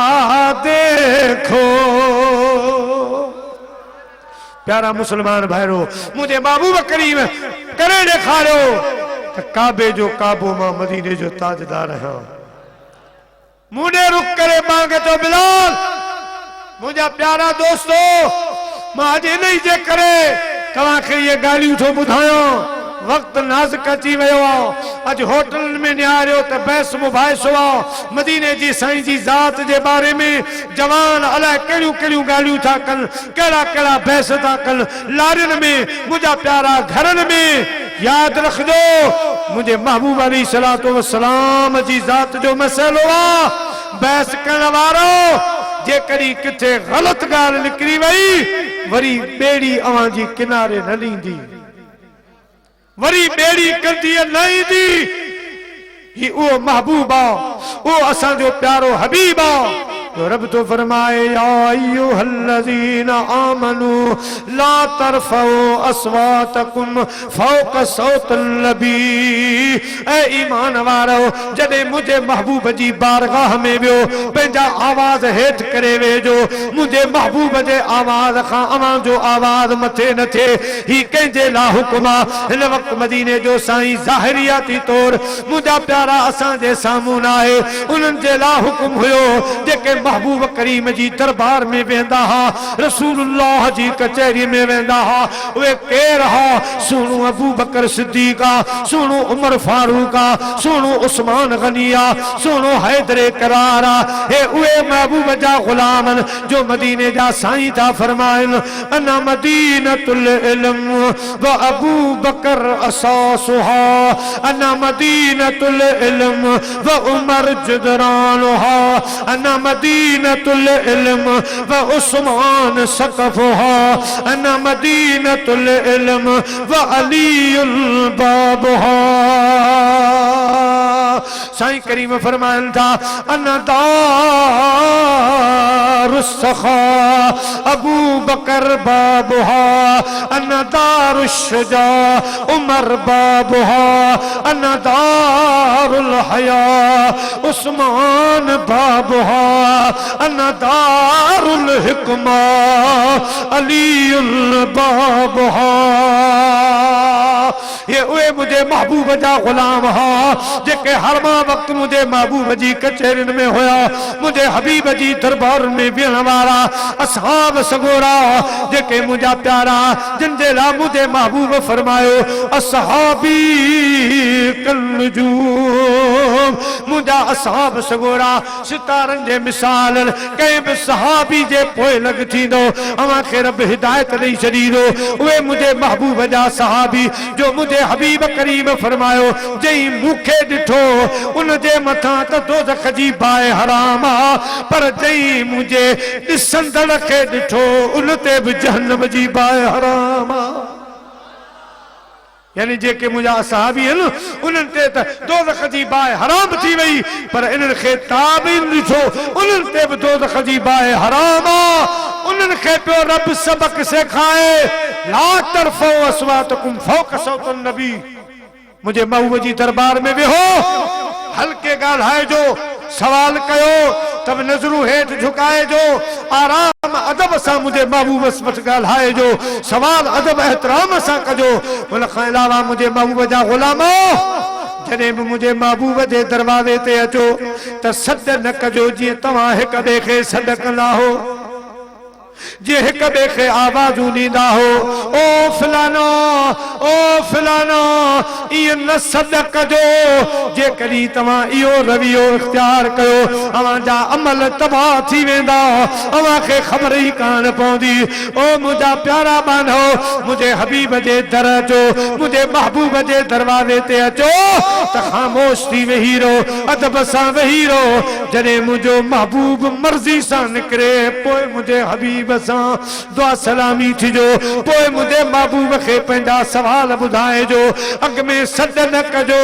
देखो। प्यारा मुसलमान भाईरो, मुझे महबूब करीम करे ॾेखारियो त काबे जो काबो मां मदीने जो ताजदार आहियां। मुझे रुक करे मांगे तो बिलाल, मुझा प्यारा दोस्तो, मां अॼु इन जे करे तव्हांखे ये ॻाल्हियूं थो ॿुधायां। वक्त नाज़ुक अची वियो आहे। अॼु होटलनि में निहारियो त बहस मुबाहिसो आहे मदीने जी साईं जी ज़ात जे बारे में। जवान अलाए कहिड़ियूं कहिड़ियूं ॻाल्हियूं था कनि, कहिड़ा कहिड़ा बहस था कनि लारियुनि में। मुंहिंजा प्यारा घरनि में यादि रखजो, मुंहिंजे महबूब अलैहिस्सलातु वस्सलाम जी ज़ात जो मसइलो आहे। बहस करण वारो जेकॾहिं किथे ग़लत ॻाल्हि निकिरी वई, वरी ॿेड़ी अवां जी किनारे न ॾींदी, वरी बेड़ी कंदी न ईंदी। ही उहो महबूब आहे, उहो असांजो प्यारो हबीब आहे। जो रब तो फरमाए, या अय्युहल्लज़ीना आमनू ला तरफ़ऊ अस्वातकुम फ़ौक़ सौतिल नबी। ऐ ईमान वारो, जॾहिं मुंहिंजे महबूब जी बारगाह में वियो, पंहिंजा आवाज़ हेठि करे वेझो। मुंहिंजे महबूब जे आवाज़ खां अवां जो आवाज़ मथे न थिए। ही कंहिंजे ला हुकुम आहे। हिन वक़्तु मदीने जो साईं ज़ाहिरियाती तौर मुंहिंजा प्यारा असांजे साम्हूं न आहे। उन्हनि जे ला हुकुम हुयो जेके महबूब करीम जी दरबार में वेंदा हा, रसूलुल्लाह जी कचहरी में वेंदा हा। उहे केर हा? सुनो अबू बकर सिद्दीक आ, सुनो उमर फारूक आ, सुनो उस्मान गनी आ, सुनो हैदर करार आ। हे उहे महबूब जा गुलामन जो मदीने जा साईं था फरमाइन, अना मदीनतुल इल्म व अबू बकर असासुहा, अना मदीनतुल इल्म व उमर जुदरानुहा, अना मदीनतुल इल्म व उस्मान सकफुहा, अना मदीनतुल इल्म व अलीउल बाबुहा। साईं करीम फरमाइन था, अना दारुस सखा अबू बकर बाबुहा, अना दारुश शुजा उमर बाबुहा, अना दारुल हया उस्मान बाबुहा, अना दारुल हिकमा अलीउल बाबुहा। ये उहे मुझे महबूब जा गुलाम हा जेके हर मां वक्त मुझे महबूब जी कचहरिन में होया, मुझे हबीब जी दरबार में वेहण वारा असहाब सगोरा जेके मुझा प्यारा, जिन जे ला मुझे महबूब फरमायो, असहाबी कल नजूम। मुझा असहाब सगोरा सितारन जे मिसाल, कंहिं बि सहाबी जे पोइ लग थींदो, अवां खे रब हिदायत ॾेई छॾींदो। उहे मुझे महबूब जा सहाबी जो मुझे हबीब करीम फरमायो, जई मूंखे ॾिठो उन जे मथां त दोज़ख जी बाहि हराम आ, पर जई मुझे ॾिसंदड़ खे ॾिठो उन ते बि जहन्नम जी बाहि हराम आ। यानी जेके मुझा सहाबी आहिनि उन्हनि ते त दोज़ख जी बाहि हराम थी वई, पर इन्हनि खे ताबीन ॾिठो उन्हनि ते बि दोज़ख जी बाहि हराम आ। उन्हनि खे पियो रब सबक सेखारे, ला तरफ़ऊ अस्वातकुम फ़ौक़ सौतिन नबी। मुझे महबूब जी दरबार में वेहो, हल्के ॻाल्हाए जो, सवाल कयो तब नज़रूं हेठि झुकाए जो, आराम अदब सां मुझे महबूब वटि ॻाल्हाए जो, सवाल अदब एहतराम सां कजो। उन खां अलावा मुझे महबूब जा गुलामो, जॾहिं बि मुझे महबूब जे दरवाज़े ते अचो त सॾ न कजो जीअं तव्हां हिक ॿिए खे सॾ कंदा हो, जे हिक ॿिए खे आवाज़ूं ॾींदा हो, ओ फलानो ओ फलाना ये न सदक जो जे कदी तमा इयो रवियो इख्तियार कयो अवा जा अमल तबाह थी वेंदा अवा के खबर ही कान पौंदी ओ मुझा प्यारा बानो मुझे हबीब जे दर जो मुझे महबूब जे दरवाजे ते अचो त खामोश थी वही रो अदब सा वही रो जने मुझो महबूब मर्जी सा निकरे पोए मुझे हबीब सा दुआ सलामी थी जो पोए मुझे महबूब के पंजा सवाल बुधाए जो अग में सद न कजो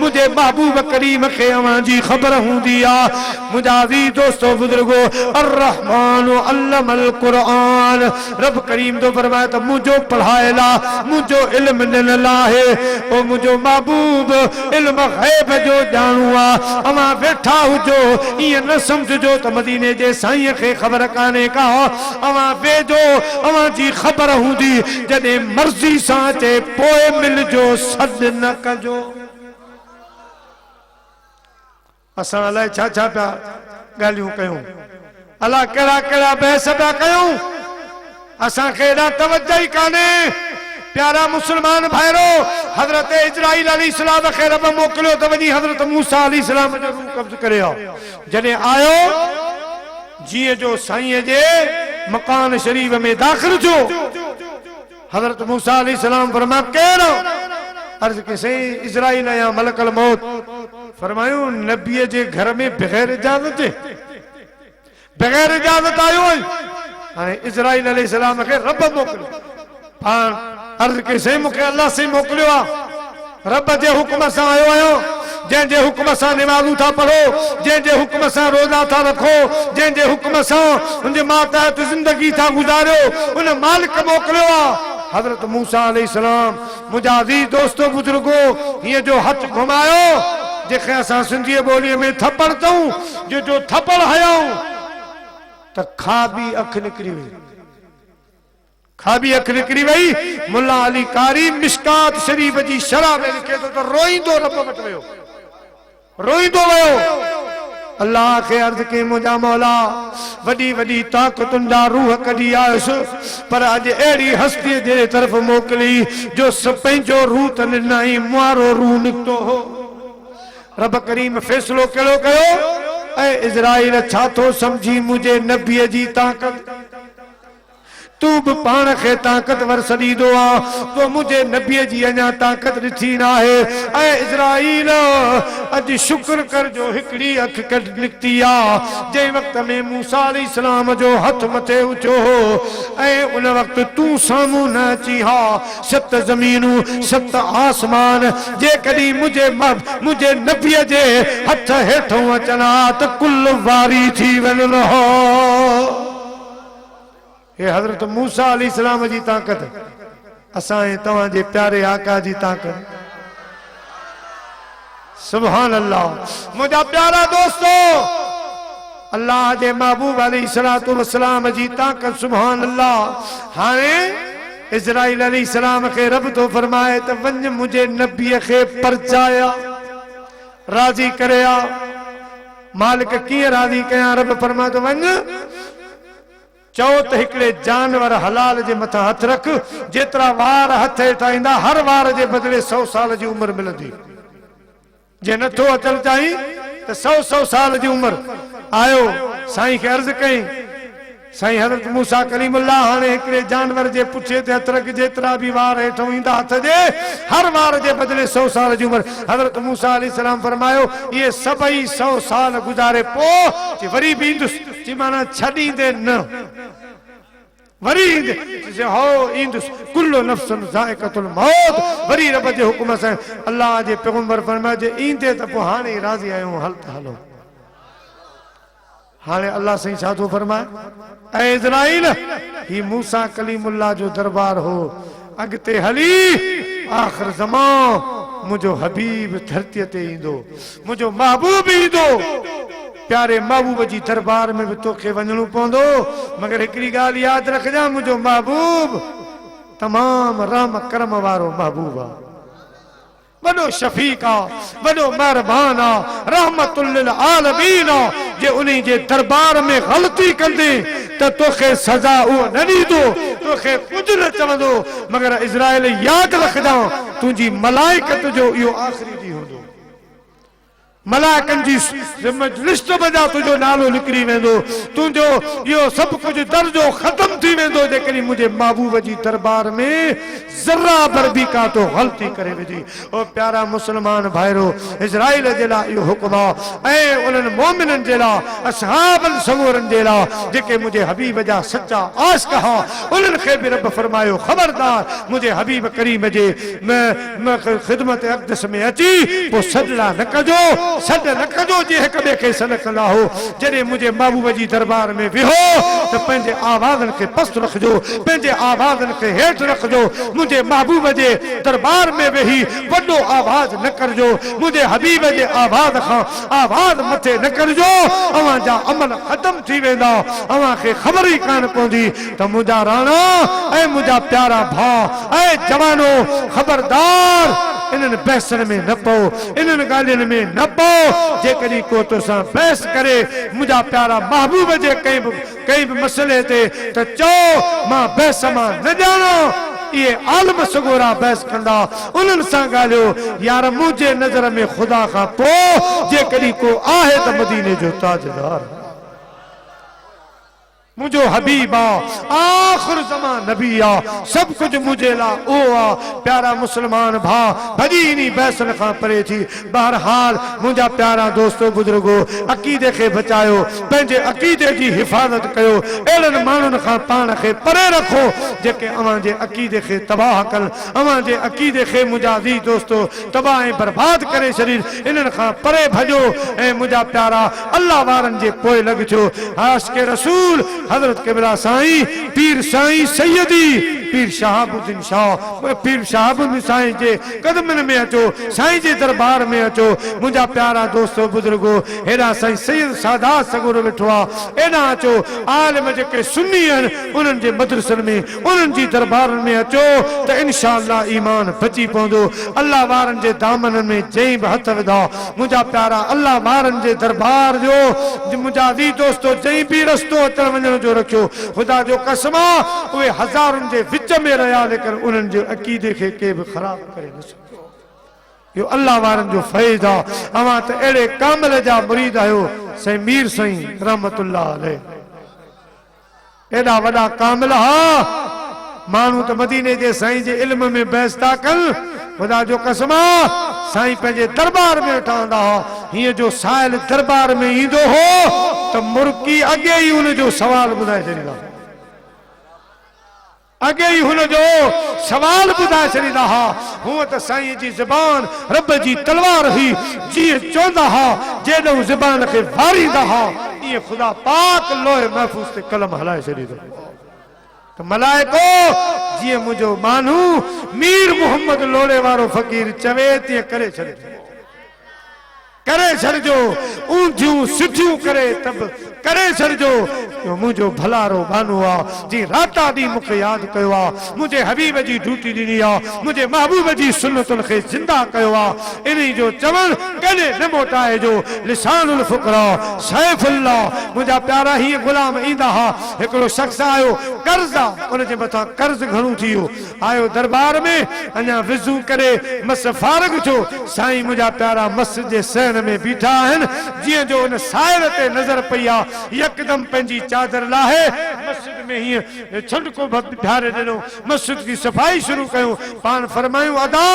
मुझे महबूब करीम के अवां जी खबर हुंदी आ मुजाजी दोस्तों बुजुर्गो अर्रहमान अल्लमल कुरान रब करीम तो फरमाया तो मुझो पढ़ाएला मुझो इल्म ॾिनला है ओ मुझो महबूब इल्म गैब जो जानूआ अवां वेठा हुजो ये न समझो तो मदीने जे साईं के खबर काने का अवां वेजो अवां जी खबर हुंदी जदे मर्जी सा चे पोए मिलजो सद न कजो असां अलाए छा छा पिया ॻाल्हियूं कयूं अला कहिड़ा कहिड़ा बहस पिया कयूं असां खे एॾा तवज्जो ई कान्हे प्यारा मुसलमान भाइरो हजरत इजराइल अलैहिस्सलाम खे रब मोकिलियो त वञी हजरत मूसा अलैहिस्सलाम जो रूह कब्ज़ करे आओ जॾहिं आयो जीअं जो साईं जे मकान शरीफ में दाखिल थियो हजरत मूसा अलैहिस्सलाम फरमाया केरु अर्ज के सही इजराइल या मलकल मौत फरमायो नबी जे घर में बगैर इजाजत आयो हाणे इजराइल अलैहिस्सलाम के रब मोकिलियो पाण अर्ज के सही मूंखे अल्लाह से मोकिलियो आहे रब जे हुक्म सां आयो आहियो जंहिंजे हुक्म सां निमाज़ूं था पढ़ो जंहिंजे हुक्म सां रोज़ा था रखो जंहिंजे हुक्म सां उनजे मातहत ज़िंदगी था गुज़ारियो उन मालिक मोकिलियो आहे हजरत मूसा अलैहिस्सलाम मुजाजी दोस्तों बुजुर्गो ये जो हथ घुमायो जेके असां सिंधी ॿोलीअ में थप्पड़ चऊं जो थप्पड़ हयाऊं त खाबी अख निकिरी वई खाबी अख निकिरी वई मुल्ला अली कारी मिशकात शरीफ जी शरह में लिखे तो रोईंदो रब वटि वियो रोईंदो वियो अल्लाह के अर्ज के मुझा मौला वडी वडी ताकतुन जा रूह कढी आयस पर अज एड़ी हस्ती जे तरफ मोकली जो पंहिंजो रूह त ॾिनई मुआरो रूह निकतो हो रब करीम फैसलो कहिड़ो कयो ऐं इजराइल छा थो समझी मुझे नबीअ जी ताकत तू भी पान खे ताकतवर सदीदो आ तो मुझे नबी जी अञा ताकत ॾिठी न आहे ऐं इजराइल अॼु शुक्र कर जो हिकड़ी अख कढ निकती आ जंहिं वक़्त में मूसा अलैहिस्सलाम जो हथ मथे उठो हो ऐं उन वक़्त तू साम्हूं न अची हा सत ज़मीनूं सत आसमान जेकॾहिं मुझे नबीअ जे हथ हेठों अचना त कुल वारी थी वञनि हो ये हजरत मूसा अलैहिस्सलाम जी ताकत असां तव्हां जे प्यारे आका जी ताकत सुभान अल्लाह मुझा प्यारा दोस्तों अल्लाह जे महबूब अलैहिस्सलातु वस्सलाम जी ताकत सुभान अल्लाह हाणे इजराइल अलैहिस्सलाम के रब तो फरमाए त वञ मुझे नबीअ खे परचाया राजी करया मालिक कीअं राजी कया रब फरमाए तो वञ चो तो हिकड़े जानवर हलाल जे मथा हथ रख जेतरा वार हथ हेठा ईंदा हर वार जे बदले 100 साल जी उम्र मिलंदी जे नथो अचल चाही तो 100 साल जी उम्र आयो साईं के अर्ज कई साईं हजरत मूसा कलीमुल्लाह हाणे हिकड़े जानवर जे पुठे ते हथ रख जेतरा भी वार हेठों ईंदा हथ जे हर वार जे बदले 100 साल जी उम्र हजरत मूसा अलैहिस्सलाम फरमायो ये सभई 100 साल गुजारे पो वरी भी इंदुसि जी माना छॾींदे न वरी इंदे हो इंदुसि कुल्लु नफ्सन ज़ाइक़तुल मौत वरी रब जे हुक्म सां अल्लाह जे पैगंबर फरमायो जे ईंदे त पोइ हाणे राज़ी आहियूं हल त हलो हाणे अल्लाह साईं छा थो फरमाए ऐं इजराइल ही मूसा कलीमुल्लाह जो दरबार हो अॻिते हली आख़िर ज़मान मुझो हबीब धरती ते ईंदो मुझो महबूब ईंदो प्यारे महबूब जी दरबार में भी तोखे वञणो पवंदो मगर हिकड़ी ॻाल्हि यादि रखजां मुझो महबूब तमाम रहम करम वारो महबूब आ वडो शफीक आ वडो मेहरबान आ रहमतुल लिल आलमीन आ जे उन्हीं जे दरबार में गलती कंदे त तोखे सजा उहो न ॾींदो तोखे कुछ न चवंदो मगर इज़राइल याद रखदा तुझी मलाइकत जो यो आखिरी दी होंदो मलाइकन जी लिस्ट बजा तुझो नालो निकरी वेंदो तुझो यो सब कुछ दर्जो खत्म थी वेंदो जेकॾहिं मुझे महबूब जी दरबार में जरा भर भी का तो गलती करे वेंदी ओ प्यारा मुसलमान भाइरो इज़राइल जे लाइ इहो हुक्म आहे ऐं उन्हनि मोमिननि जे लाइ असहाबनि सगोरनि जे लाइ जेके मुझे हबीब जा सच्चा आशिक़ हा उन्हनि खे बि रब फरमायो खबरदार मुझे हबीब करीम जे ख़िदमत अक़दस में अची पोइ सजड़ा न कजो सॾ न कजो जे हिक ॿिए खे सॾ कंदा हो जॾहिं मुंहिंजे महबूब जी दरबार में विहो त पंहिंजे आवाज़नि खे पस्त रखजो पंहिंजे आवाज़नि खे हेठि रखजो मुंहिंजे महबूब जे दरबार में वेही वॾो आवाज़ न करजो मुंहिंजे हबीब जे आवाज़ खां आवाज़ मथे न करजो अवां जा अमल ख़त्म थी वेंदा अवां खे ख़बर ई कान पवंदी त मुंहिंजा राणा ऐं मुंहिंजा प्यारा भाउ ऐं जवानो खबरदार इन्हनि बहसनि में न पओ इन्हनि ॻाल्हियुनि में न पओ जेकॾहिं को तोसां बहस करे मुंहिंजा प्यारा महबूब जे कंहिं बि मसइले ते त चओ मां बहस मां न ॼाणो ये आलम सगोरा बहस कंदा उन्हनि सां ॻाल्हियो यार मुंहिंजे नज़र में ख़ुदा खां पोइ जेकॾहिं को आहे त मदीने जो ताजदार मुझो हबीब आखिर जमा नबी आ सब कुछ मुझे ला ओ आ प्यारा मुसलमान भा भजी इन्हीं बहसन खां परे थी बहरहाल मुझा प्यारा दोस्तों बुजुर्गो अकीदे खे बचायो पंहिंजे अकीदे जी हिफाज़त कयो अहिड़नि माण्हुनि खां पाण खे परे रखो जेके अवां जे अकीदे खे तबाह कनि अवां जे अकीदे खे मुंहिंजा दी दोस्तो तबाह ऐं बर्बाद करे छॾीनि इन्हनि खां परे भॼो ऐं मुंहिंजा प्यारा अल्लाह वारनि जे पोइ लॻजो आशिक़े रसूल हजरत किबला साईं पीर साईं सैयदी पीर शहाबुद्दीन शाह पीर शहाबुद्दीन साईं जे कदमनि में अचो साईं जे दरबार में अचो मुंहिंजा प्यारा दोस्तो बुजुर्गो हेॾा साईं सैयद सादात सगुर वेठो आहे एॾा अचो आलिम जेके सुन्नी आहिनि उन्हनि जे मदरसनि में उन्हनि जी दरबारनि में अचो त इंशाअल्लाह ईमान बची पवंदो अल्लाह वारनि जे दामननि में जंहिं बि हथ विधा मुंहिंजा प्यारा अल्लाह वारनि जे दरबार जो मुंहिंजा दी दोस्तो जंहिं बि रस्तो अचण वञण जो रखियो ख़ुदा जो कसम उहे हज़ारुनि जे विच में रहिया लेकिन उन्हनि जे अक़ीदे खे के बि ख़राब करे न सघियो यो अल्लाह वारनि जो फैज़ आहे अवां त अहिड़े कामिल जा मुरीद आहियो साईं मीर साईं रहमतुल्लाह अलैह एॾा वॾा कामिल हा माण्हू त मदीने जे साईं जे इल्म में बहस था कनि ख़ुदा जो कसम साईं पंहिंजे दरबार में वेठा हूंदा हुआ हीअं जो साहिल दरबार में ईंदो हो त मुर्की अॻे ई हुनजो सवाल ॿुधाए छॾींदा अॻे ई हुनजो सवाल ॿुधाए छॾींदा हुआ हूअं त साईं जी ज़बान रब जी तलवार हुई जीअं चवंदा हुआ जेॾो ज़बान खे वारींदा हुआ ईअं ख़ुदा पाक लोहे महफ़ूज़ ते कलम हलाए छॾींदो तो मलाइको जीअं मुंहिंजो मानू मीर मोहम्मद लोड़े वारो फ़कीर चवे तीअं करे छॾिजो ऊंधियूं सिधियूं करे तब करे छॾिजो मुंहिंजो भलारो बानू आहे जी राता ॾींहुं मूंखे यादि कयो आहे मुंहिंजे हबीब जी ड्यूटी ॾिनी आहे मुंहिंजे महबूब जी सुन्नतुनि खे ज़िंदा कयो आहे इन जो चवणु कॾहिं न मोटाइजो लिसानुल फुकरा सैफुल्लाह मुंहिंजा प्यारा हीअं गुलाम ईंदा हुआ हिकिड़ो शख़्स आयो कर्ज़ आहे उनजे मथां कर्ज़ घणो थी वियो आयो दरबार में अञा विज़ू करे मस फारग थियो साईं मुंहिंजा प्यारा मस जे सहन में बीठा आहिनि जीअं जो उन साहिल ते नज़र पई आहे यकदम पंहिंजी चादर लाहे मस्जिद में हीअं छंडको भियारे ॾिनो मस्जिद की सफ़ाई शुरू कयूं पाण फरमायूं अदा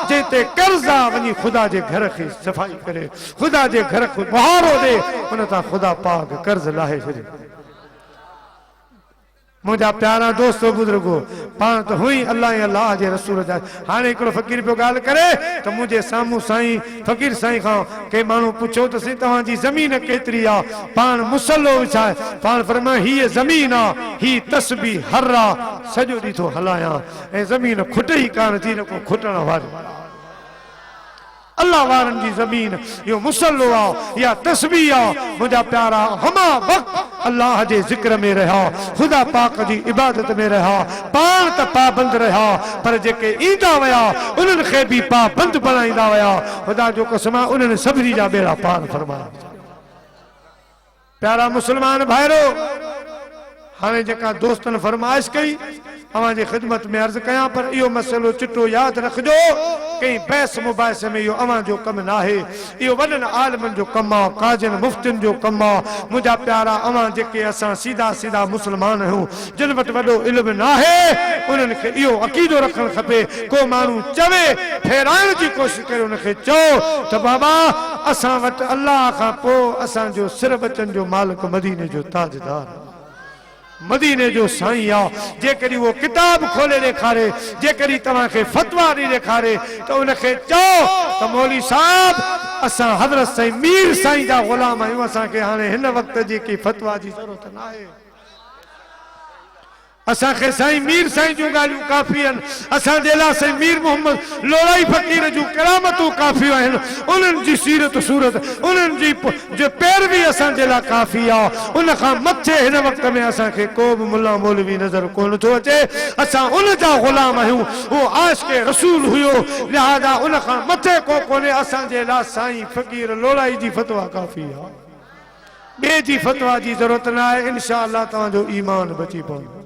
जंहिं ते कर्ज़ आहे वञी ख़ुदा जे घर खे सफ़ाई करे ख़ुदा जे घर खे बहारो ॾे उन तां ख़ुदा पाक कर्ज़ लाहे छॾे मुंहिंजा प्यारा दोस्तो बुजुर्गो पाण त हुई अल्लाह ऐं अल्लाह जे रसूल जा हाणे हिकिड़ो फ़कीर पियो ॻाल्हि करे त मुंहिंजे साम्हूं साईं फ़कीर साईं खां के माण्हू पुछो त साईं तव्हांजी ज़मीन केतिरी आहे पाण मुसलो विछाए पाण फरमाए हीअ ज़मीन आहे ही तस्बीह हर आहे सॼो ॾींहुं थो हलायां ऐं ज़मीन खुटे ई कान थी न को खुटण वारी अल्लाह वारनि जी ज़मीन यो मुसल्लो आहे या तस्बीह आहे मुंहिंजा प्यारा हमा वक़्त अल्लाह जे ज़िक्र में रहा ख़ुदा पाक जी इबादत में रहा पाण त पाबंद रहा पर जेके ईंदा विया उन्हनि खे बि पाबंद बणाईंदा विया ख़ुदा जो कसम आहे उन्हनि सभिनी जा बेड़ा पार फरमाया प्यारा मुसलमान भाइरो हाणे जेका दोस्तनि फरमाइश कई अवां जी ख़िदमत में अर्ज़ कयां पर इहो मसलो चिट्टो याद रखजो कहीं बहस मुबाहिस में इहो अवां जो कम ना है इहो वॾनि आलिमनि जो कम आ काज़िन मुफ्तिन जो कम आ मुंहिंजा प्यारा अवां जेके असां सीधा सीधा मुस्लमान आहियूं जिन वटि वॾो इल्म ना है उन्हनि खे इहो अक़ीदो रखणु खपे को माण्हू चवे फेराइण जी कोशिशि करे उनखे चओ त बाबा असां वटि अल्लाह खां पोइ असांजो सिर बचन जो मालिक मदीने जो ताजदार मदीने जो साईं आ जेकॾहिं वो किताब खोले ॾेखारे जेकॾहिं तव्हांखे फतवा ॾेई ॾेखारे त उनखे चओ त मौली साहब असां हज़रत साईं मीर साईं जा ग़ुलाम आहियूं असांखे हाणे हिन वक़्त जी की फतवा जी ज़रूरत न आहे असांखे साईं मीर साईं जूं ॻाल्हियूं काफ़ी आहिनि असांजे लाइ साईं मीर मोहम्मद लोलाई फ़क़ीर जूं करामतूं काफ़ी आहिनि उन्हनि जी सीरत सूरत उन्हनि जी जो पैरवी असांजे लाइ काफ़ी आहे उन खां मथे हिन वक़्त में असांखे को बि मुल्ला मौलवी नज़र कोन थो अचे असां उन जा ग़ुलाम आहियूं उहो आशिक़े रसूल हुयो लिहाज़ा उन खां मथे को कोन्हे असांजे लाइ साईं फ़क़ीर लोलाई जी फतवा काफ़ी आहे ॿिए जी फतवा जी ज़रूरत न आहे इंशा अल्लाह तव्हांजो ईमान बची पवंदो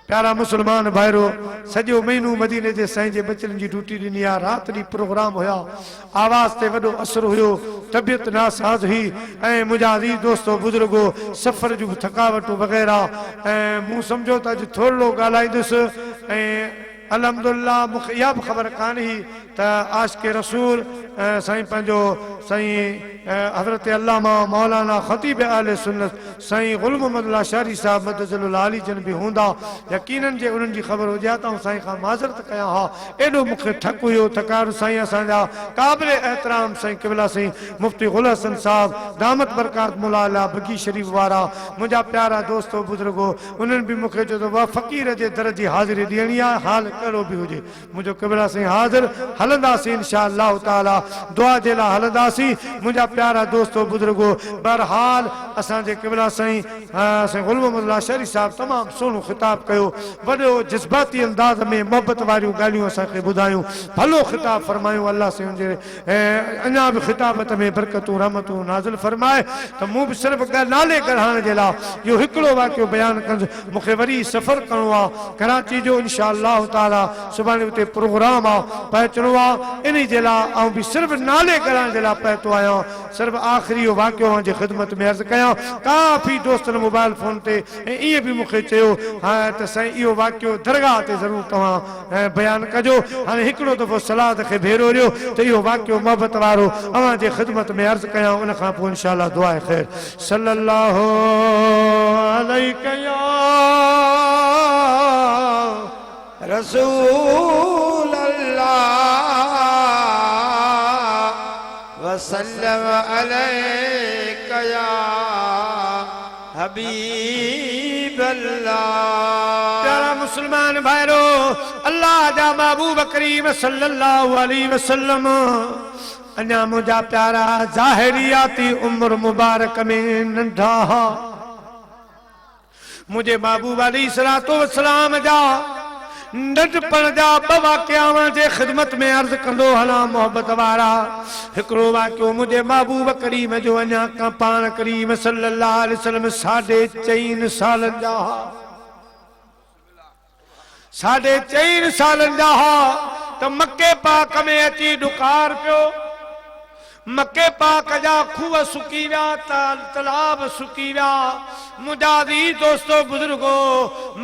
प्यारा मुसलमान भाइरो सॼो महीनो मदीने जे साईं जे बचन जी ड्यूटी ॾिनी आहे राति ॾींहुं प्रोग्राम हुया आवाज़ ते वॾो असर हुयो तबियत नासाज़ हुई ऐं मुंहिंजा अज़ीज़ दोस्तो बुज़ुर्गो सफ़र जूं थकावटूं वग़ैरह ऐं मूं सम्झो त अॼु थोरो ॻाल्हाईंदुसि ऐं अल्हम्दुलिल्लाह मूंखे इहा बि ख़बर कान हुई त आशिक़े रसूल साईं पंहिंजो साईं हज़रत अल्लामा मौलाना ख़तीब आले सुन्नत साईं गुल मोहम्मद लाशारी साहब मदजुल आली जन भी हूंदा यकीनन जे उन्हनि जी ख़बर हुजे त साईं खां माज़रत कयां हा एॾो मूंखे थक हुयो थकारो साईं असांजा क़ाबिल एहतराम साईं क़िबला साईं मुफ्ती गुल हसन साहब दामत बरकात मुला बगी शरीफ वारा मुंहिंजा प्यारा दोस्तो बुज़ुर्गो उन्हनि बि मूंखे चयो त फ़क़ीर जे दर जी हाज़िरी ॾियणी आहे हाल कहिड़ो बि हुजे मुंहिंजो क़िबला साईं हाज़िर हलंदासीं इंशा अल्लाह ताला दुआ जे लाइ हलंदासीं मुंहिंजा प्यारा दोस्तो बुज़ुर्गो बहरहाल असांजे क़िबला साईं साईं गुल मोहम्मद लाशारी साहब तमामु सुहिणो ख़िताब कयो वॾो जज़्बाती अंदाज़ में मोहबत वारियूं ॻाल्हियूं असांखे ॿुधायूं भलो ख़िताब फरमायूं अल्लाह साईं जे अञा बि ख़िताबत में बरकतूं रहमतूं नाज़िल फरमाए त मूं बि सिर्फ़ु नाले ॻाल्हाइण जे लाइ इहो हिकिड़ो वाक़ियो बयानु कंदुसि मूंखे वरी सफ़र करिणो आहे कराची जो इंशा अल्लाह ताला सुभाणे उते प्रोग्राम आहे पहुचणो आहे इन जे लाइ ऐं बि सिर्फ़ु नाले ॻाल्हाइण जे लाइ पहुतो आहियां सिर्फ़ु आख़िरी इहो वाक़ियो जी ख़िदमत में अर्ज़ु कयां काफ़ी दोस्तनि मोबाइल फ़ोन ते ऐं ईअं बि मूंखे चयो हा त साईं इहो वाक़ियो दरगाह ते ज़रूरु तव्हां बयानु कजो हाणे हिकिड़ो दफ़ो सलाद खे भेरो ॾियो त इहो वाक़ियो मोहबत वारो अव्हां जे ख़िदमत में अर्ज़ु कयां उन खां पोइ इंशा अल्लाह दुआ ख़ैर सल्लल्लाहु अलैहि या रसूल अल्लाह वसल्लम अलैका या हबीब अल्लाह प्यारा मुसलमान भाइरो अल्लाह जा महबूब करीम सल्लल्लाहु अलैहि वसल्लम अञा मुंहिंजा प्यारा ज़ाहिरियाती उम्र मुबारक में नंढा मुझे महबूब अलैहिस्सलातु वस्सलाम जा नंढपण जा ॿ वाक़िया जे ख़िदमत में अर्ज़ु कंदो हलां मोहबत वारा हिकिड़ो वाक़ियो मुंहिंजे महबूब करीम जो अञा का पाण करीम सल्लल्लाहु अलैहि वसल्लम 4.5 सालनि जा त मके पाक में अची डुकार पियो मके पाक जा खूह सुकी विया तालाब सुकी विया मुंहिंजा अज़ीज़ दोस्तो बुज़ुर्गो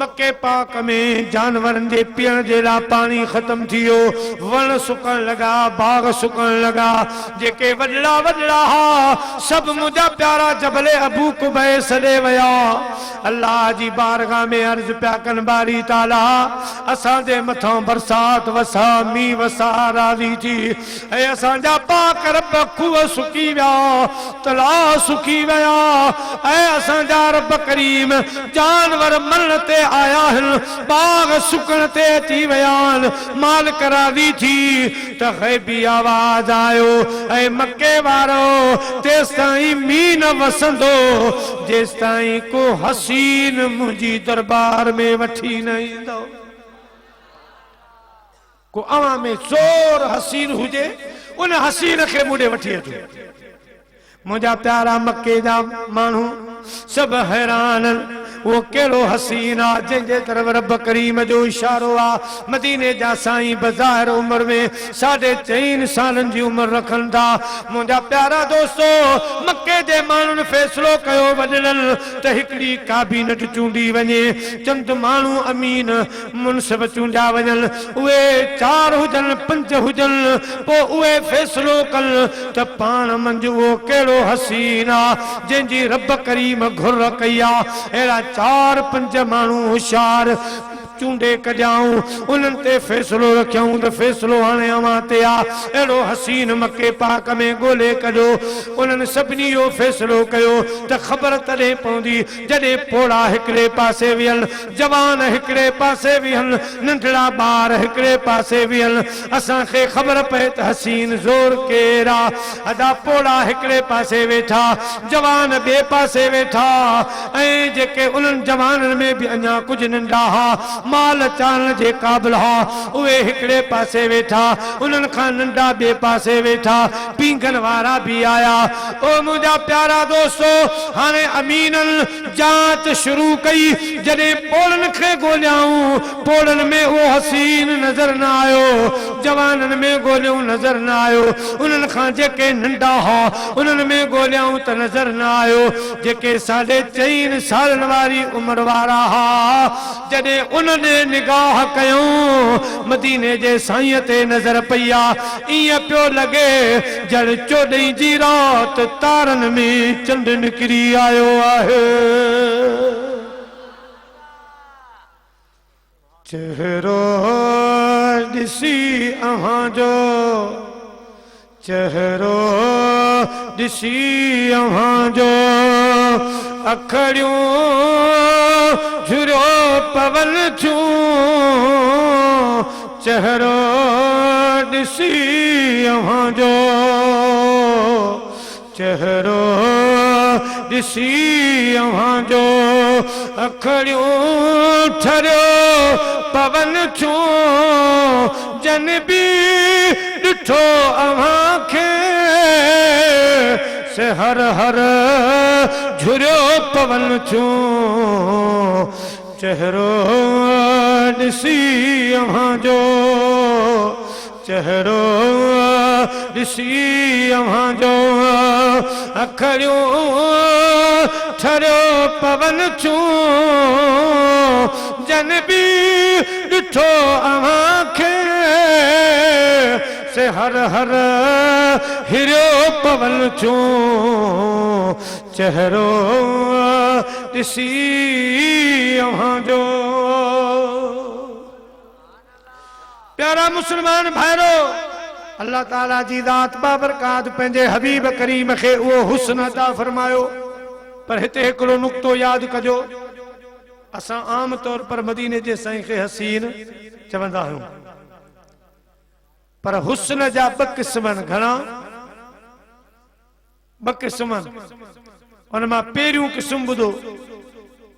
मके पाक में जानवरनि जे पीअण जे लाइ पाणी ख़तम थी वियो वण सुकण लॻा बाग सुकण लॻा जेके वॾड़ा वॾड़ा हा सभु मुंहिंजा प्यारा जबले अबू कुबैस ॾे विया अल्लाह जी बारगाह में अर्ज़ु पिया कनि बारी ताला असांजे मथां बरसात वसा मींहुं वसा राज़ी थी ऐं असांजा पाक रब खूह सुकी विया तलाउ सुकी विया ऐं असांजा रब करीम जानवर मरण ते आया आहिनि बाग सुकण ते अची विया आहिनि मालिक राज़ी थी त ग़ैबी आवाज़ आयो ऐं मके वारो तेसिताईं मींहुं न वसंदो जेसिताईं को हसीन मुंहिंजी दरबार में वठी न ईंदो को अवां में ज़ोर हसीन हुजे उन हसीन खे मुड़े वठी अचो मुंहिंजा प्यारा मके जा माण्हू सभु हैरान वो केड़ो हसीना जंहिंजे तरफ रब करीम जो इशारो आ। मदीने जा साईं बज़ाहिर उम्र में 4.5 सालन जी उम्र रखन था। मुंहिंजा प्यारा दोस्तो, मक्के जे माण्हुनि फैसलो कयो वॾड़ल त हिकड़ी काबीनट चूंडी वञे, चंद माण्हू अमीन मुनसिब चूंडिया वञनि, उहे 4 हुजनि 5 हुजनि, पोइ उहे फैसलो कन त पाण मंझि उहो कहिड़ो हसीन आ जंहिंजी रब करीम घुर कई आ। अहिड़ा 4-5 माण्हू होशियार चूंडे कजाऊं, उन्हनि ते फैसलो रखियऊं त फैसलो हाणे अवां ते आ। अहिड़ो हसीन मके पाक में ॻोल्हे कढो। उन्हनि सभिनी इहो फैसलो कयो त ख़बर तॾहिं पवंदी जॾहिं पोड़ा हिकिड़े पासे विहल, जवान हिकिड़े पासे विहल, नंढड़ा ॿार हिकिड़े पासे विहल। असांखे ख़बर पए त हसीन ज़ोर केर आ। अदा पोड़ा हिकिड़े पासे वेठा, जवान ॿिए पासे वेठा, ऐं जेके उन्हनि जवाननि में बि अञा कुझु नंढा हा, माल चालण जे क़ाबिल हा, उहे हिकिड़े पासे वेठा, उन्हनि खां नंढा ॿिए पासे वेठा, पींघन वारा भी आया। ओ मुंहिंजा प्यारा दोस्तो, हाणे अमीनन जांच शुरू कई। जॾहिं पोड़नि खे ॻोल्हियाऊं, पोड़नि में उहो हसीन नज़र न आयो, जवाननि में ॻोल्हियूं नज़र न आयो, उन्हनि खां जेके नंढा हा उन्हनि में ॻोल्हियाऊं त नज़र न आयो, जेके 4.5 सालनि वारी उम्र वारा हा, जॾहिं उन्हनि निगाह कयूं मदीने जे साईं ते नज़र पई आ। ईअं पियो लॻे जड़ 14 जी रात तारनि में चंड निकिरी आयो आहे। चेहरो ॾिसी अव्हां जो, चेहरो ॾिसी अव्हां जो, अखड़ियूं झुरियो पवन छूं, चेहरो ॾिसी अव्हां जो, चेहरो ॾिसी अव्हां जो, अखड़ियूं ठरियो पवन छूं, जन बि ॾिठो अव्हां खे से हर हर झुरियो पवन छूं, चेहरो ॾिसी अव्हां जो, चेहरो ॾिसी अव्हां जो, अखड़ियूं ठरियो पवन छूं, जन बि ॾिठो अव्हां खे से हर हर हिरियो पवन छूं, चेहरो ॾिसी अव्हां जो। प्यारा मुसलमान भाइरो, अल्लाह ताला जी ज़ात बाबरकात पंहिंजे हबीब करीम खे उहो हुस्न अता फरमायो। पर हिते हिकिड़ो नुक्तो यादि कजो, असां आम तौर पर मदीने जे साईं खे हसीन चवंदा आहियूं, पर हुस्न जा 2 क़िस्म घणा, 2 क़िस्म। उन मां पहिरियों क़िस्म ॿुधो,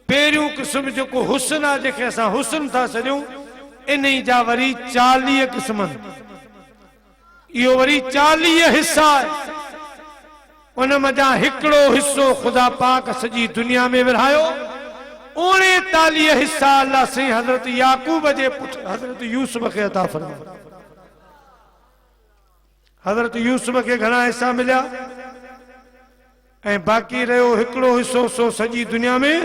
पहिरियों क़िस्म जेको हुस्न आहे, जंहिंखे असां हुस्न था सॾियूं, इन जा वरी 40 क़िस्म। इहो वरी 40 हिस्सा आहे। उन मजा हिकिड़ो हिस्सो खुदा पाक सॼी दुनिया में विरहायो, 39 हिस्सा अल्लाह साईं हज़रत याकूब जे पुट हज़रत यूसुफ खे अता फरमाया। हज़रत यूसुफ खे घणा हिस्सा मिलिया, ऐं बाक़ी रहियो हिकिड़ो हिस्सो, सो सॼी दुनिया में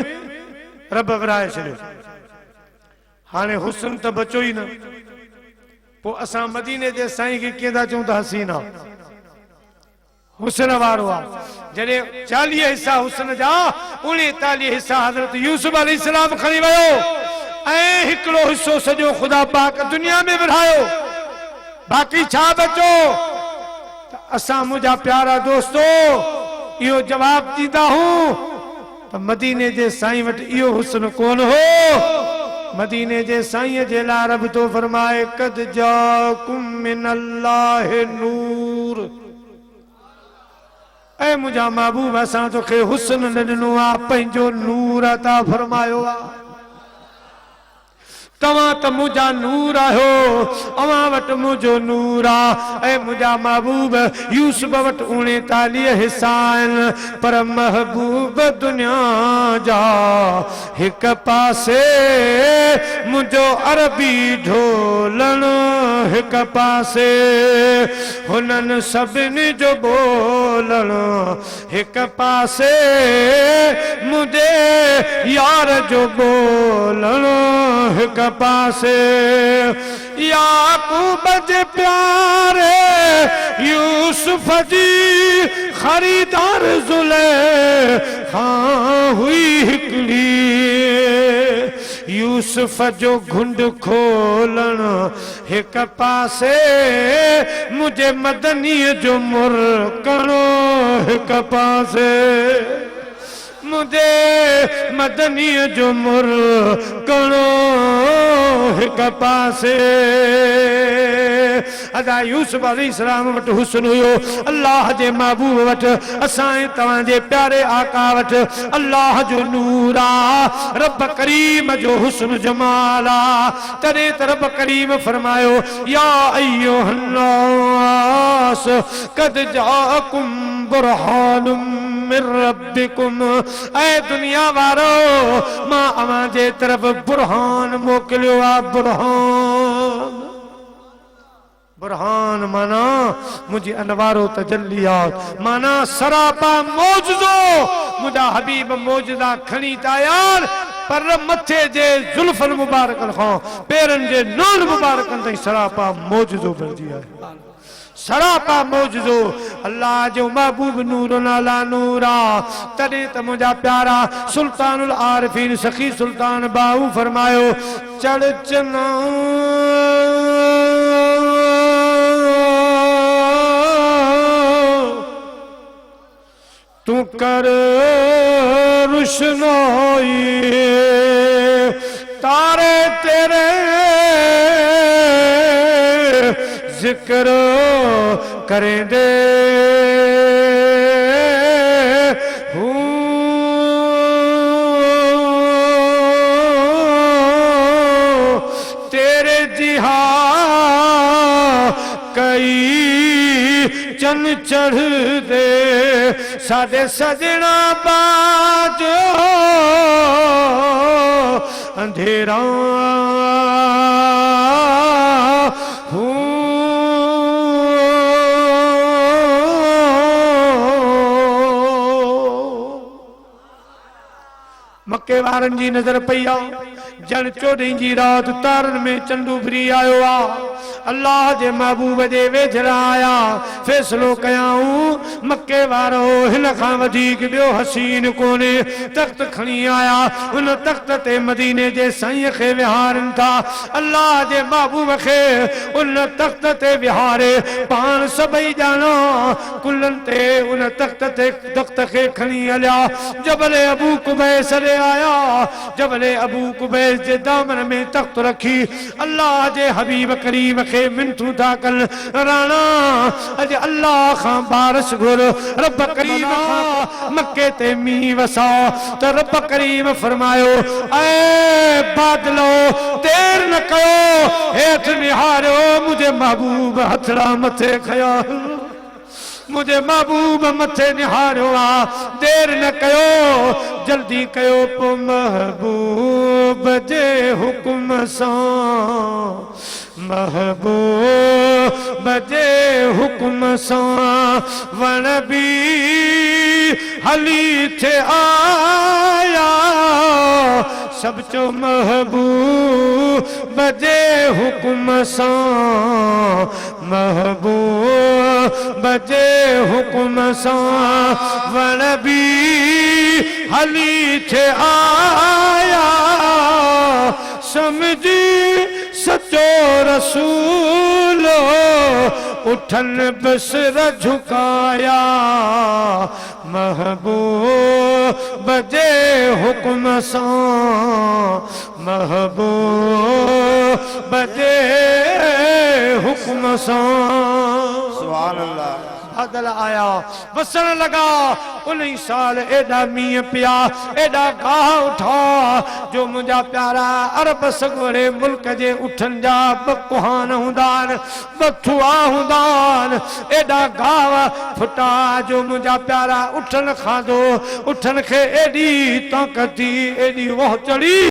रब विरहाए छॾियो। हाणे हुस्न त बचो ई न। पोइ असां मदीने जे साईं खे कीअं था चऊं त हसीन आहे, हुस्न वारो आहे। जॾहिं 40 हिस्सा हुस्न जा, 39 हिस्सा हज़रत यूसुफ अलैहिस्सलाम खणी वियो, ऐं हिकिड़ो हिस्सो सॼो खुदा पाक दुनिया में विरहायो। बाक़ी छा बचो? असां मुंहिंजा प्यारा दोस्तो इहो जवाब ॾींदा हूं त मदीने जे साईं वटि इहो हुस्न कोन हो। मदीने जे साईं जे लाइ रब तो फरमाए, कद जाकुम मिनल्लाहि नूर। ऐ मुंहिंजा महबूब, असां तोखे हुस्न न ॾिनो आहे, पंहिंजो नूर अता फरमायो आहे। तवां त मुझा नूर आयो अवां वट मुझो नूर आ ऐ मुझा महबूब यूसुफ वट 39 हिस्सा आहिनि पर महबूब दुनिया जा हिक पासे मुझो अरबी ढोलण हिक पासे हुननि सभिनी जो बोलण हिक पासे मुझे यार जो बोलण हिक पासे याकूब जे प्यारे यूसुफ जी खरीदार ज़ुलेखा हुई हिकड़ी यूसुफ जो घुंड खोलण हिक पासे मुझे मदनी जो मुरकण हिक पासे मुझे मदनी जो मुरकणो हिक पासे अदा यूसुफ अलैहिस्सलाम वट हुस्न हुयो अल्लाह जे महबूब वट असां तवां जे प्यारे आका वट अल्लाह जो नूर आ रब करीम जो हुस्न जमाल आ तॾहिं त रब करीम फरमायो या अय्युहन नास कद जाकुम बुरहानुम मिर रब्बिकुम ऐ दुनिया वारो मां अवां जे तरफ बुरहान मोकिलियो आ बुरहान बुरहान माना मुझे अनवारो तजल्लियात माना सरापा मौजूदो मुझा हबीब मौजूदा खणी तायार पर मथे जे जुल्फन मुबारकन खां पेरन जे नून मुबारकन ताईं सरापा मौजूदो बणजी आहे सरापा मौजूदो अल्लाह जो महबूब नूर नाला नूरा तॾहिं त मुझा प्यारा सुल्तानुल आरिफीन सखी सुल्तान बाहू फरमायो चढ़ चना तू कर रुशनाई तारे तेरे जिक्र करें दे तेरे जिहा कई चन चढ़ दे साडे सजना बाज अंधेरा मक्के वारन जी नजर पई आ जन 14 जी रात तारन में चंडू फिरी आयो आ अल्लाह जे महबूब जे वेझरा आया फैसलो कयाऊं मक्के वारो हिन खां वधीक ॿियो हसीन कोने तख्त खणी आया उन तख्त ते मदीने जे साईं खे विहारनि था अल्लाह जे महबूब खे उन तख्त ते विहारे पाण सभई ॼाणा कुलनि ते उन तख्त खे खणी हलिया जबल अबू कुबैस रे आया जबल अबू कुबैस जे दामन में तख्त रखी अल्लाह जे हबीब करीम खे मिनतू था कल राणा अज अल्लाह खां बारिश घुर रब करीम खां मक्के ते मींह वसा तो रब करीम फरमायो ऐ बादलो देर न कयो हेठ निहारो मुझे महबूब हथड़ा मथे खया मुझे महबूब मथे निहारो आ देर न कयो जल्दी कयो पो महबूब जे हुक्म सां महबूब जे हुक्म सां वण भी हली थे आया सब चो महबूब जे हुक्म सां महबूब जे हुक्म सां वण भी हली थे आया समझी सचो रसूलो उठन बसर झुकाया महबूब जे हुक्म सां महबूब जे हुक्म सां सुभान अल्लाह बादल आया वसन लगा उन्हीं साल एडा मीह पिया एडा गाह उठा जो मुझा प्यारा अरब सगोरे मुल्क जे उठन जा बकुहान हुंदान बथुआ हुंदान एडा गाव फुटा जो मुझा प्यारा उठन खादो उठन खे एडी ताकती एडी वह चढ़ी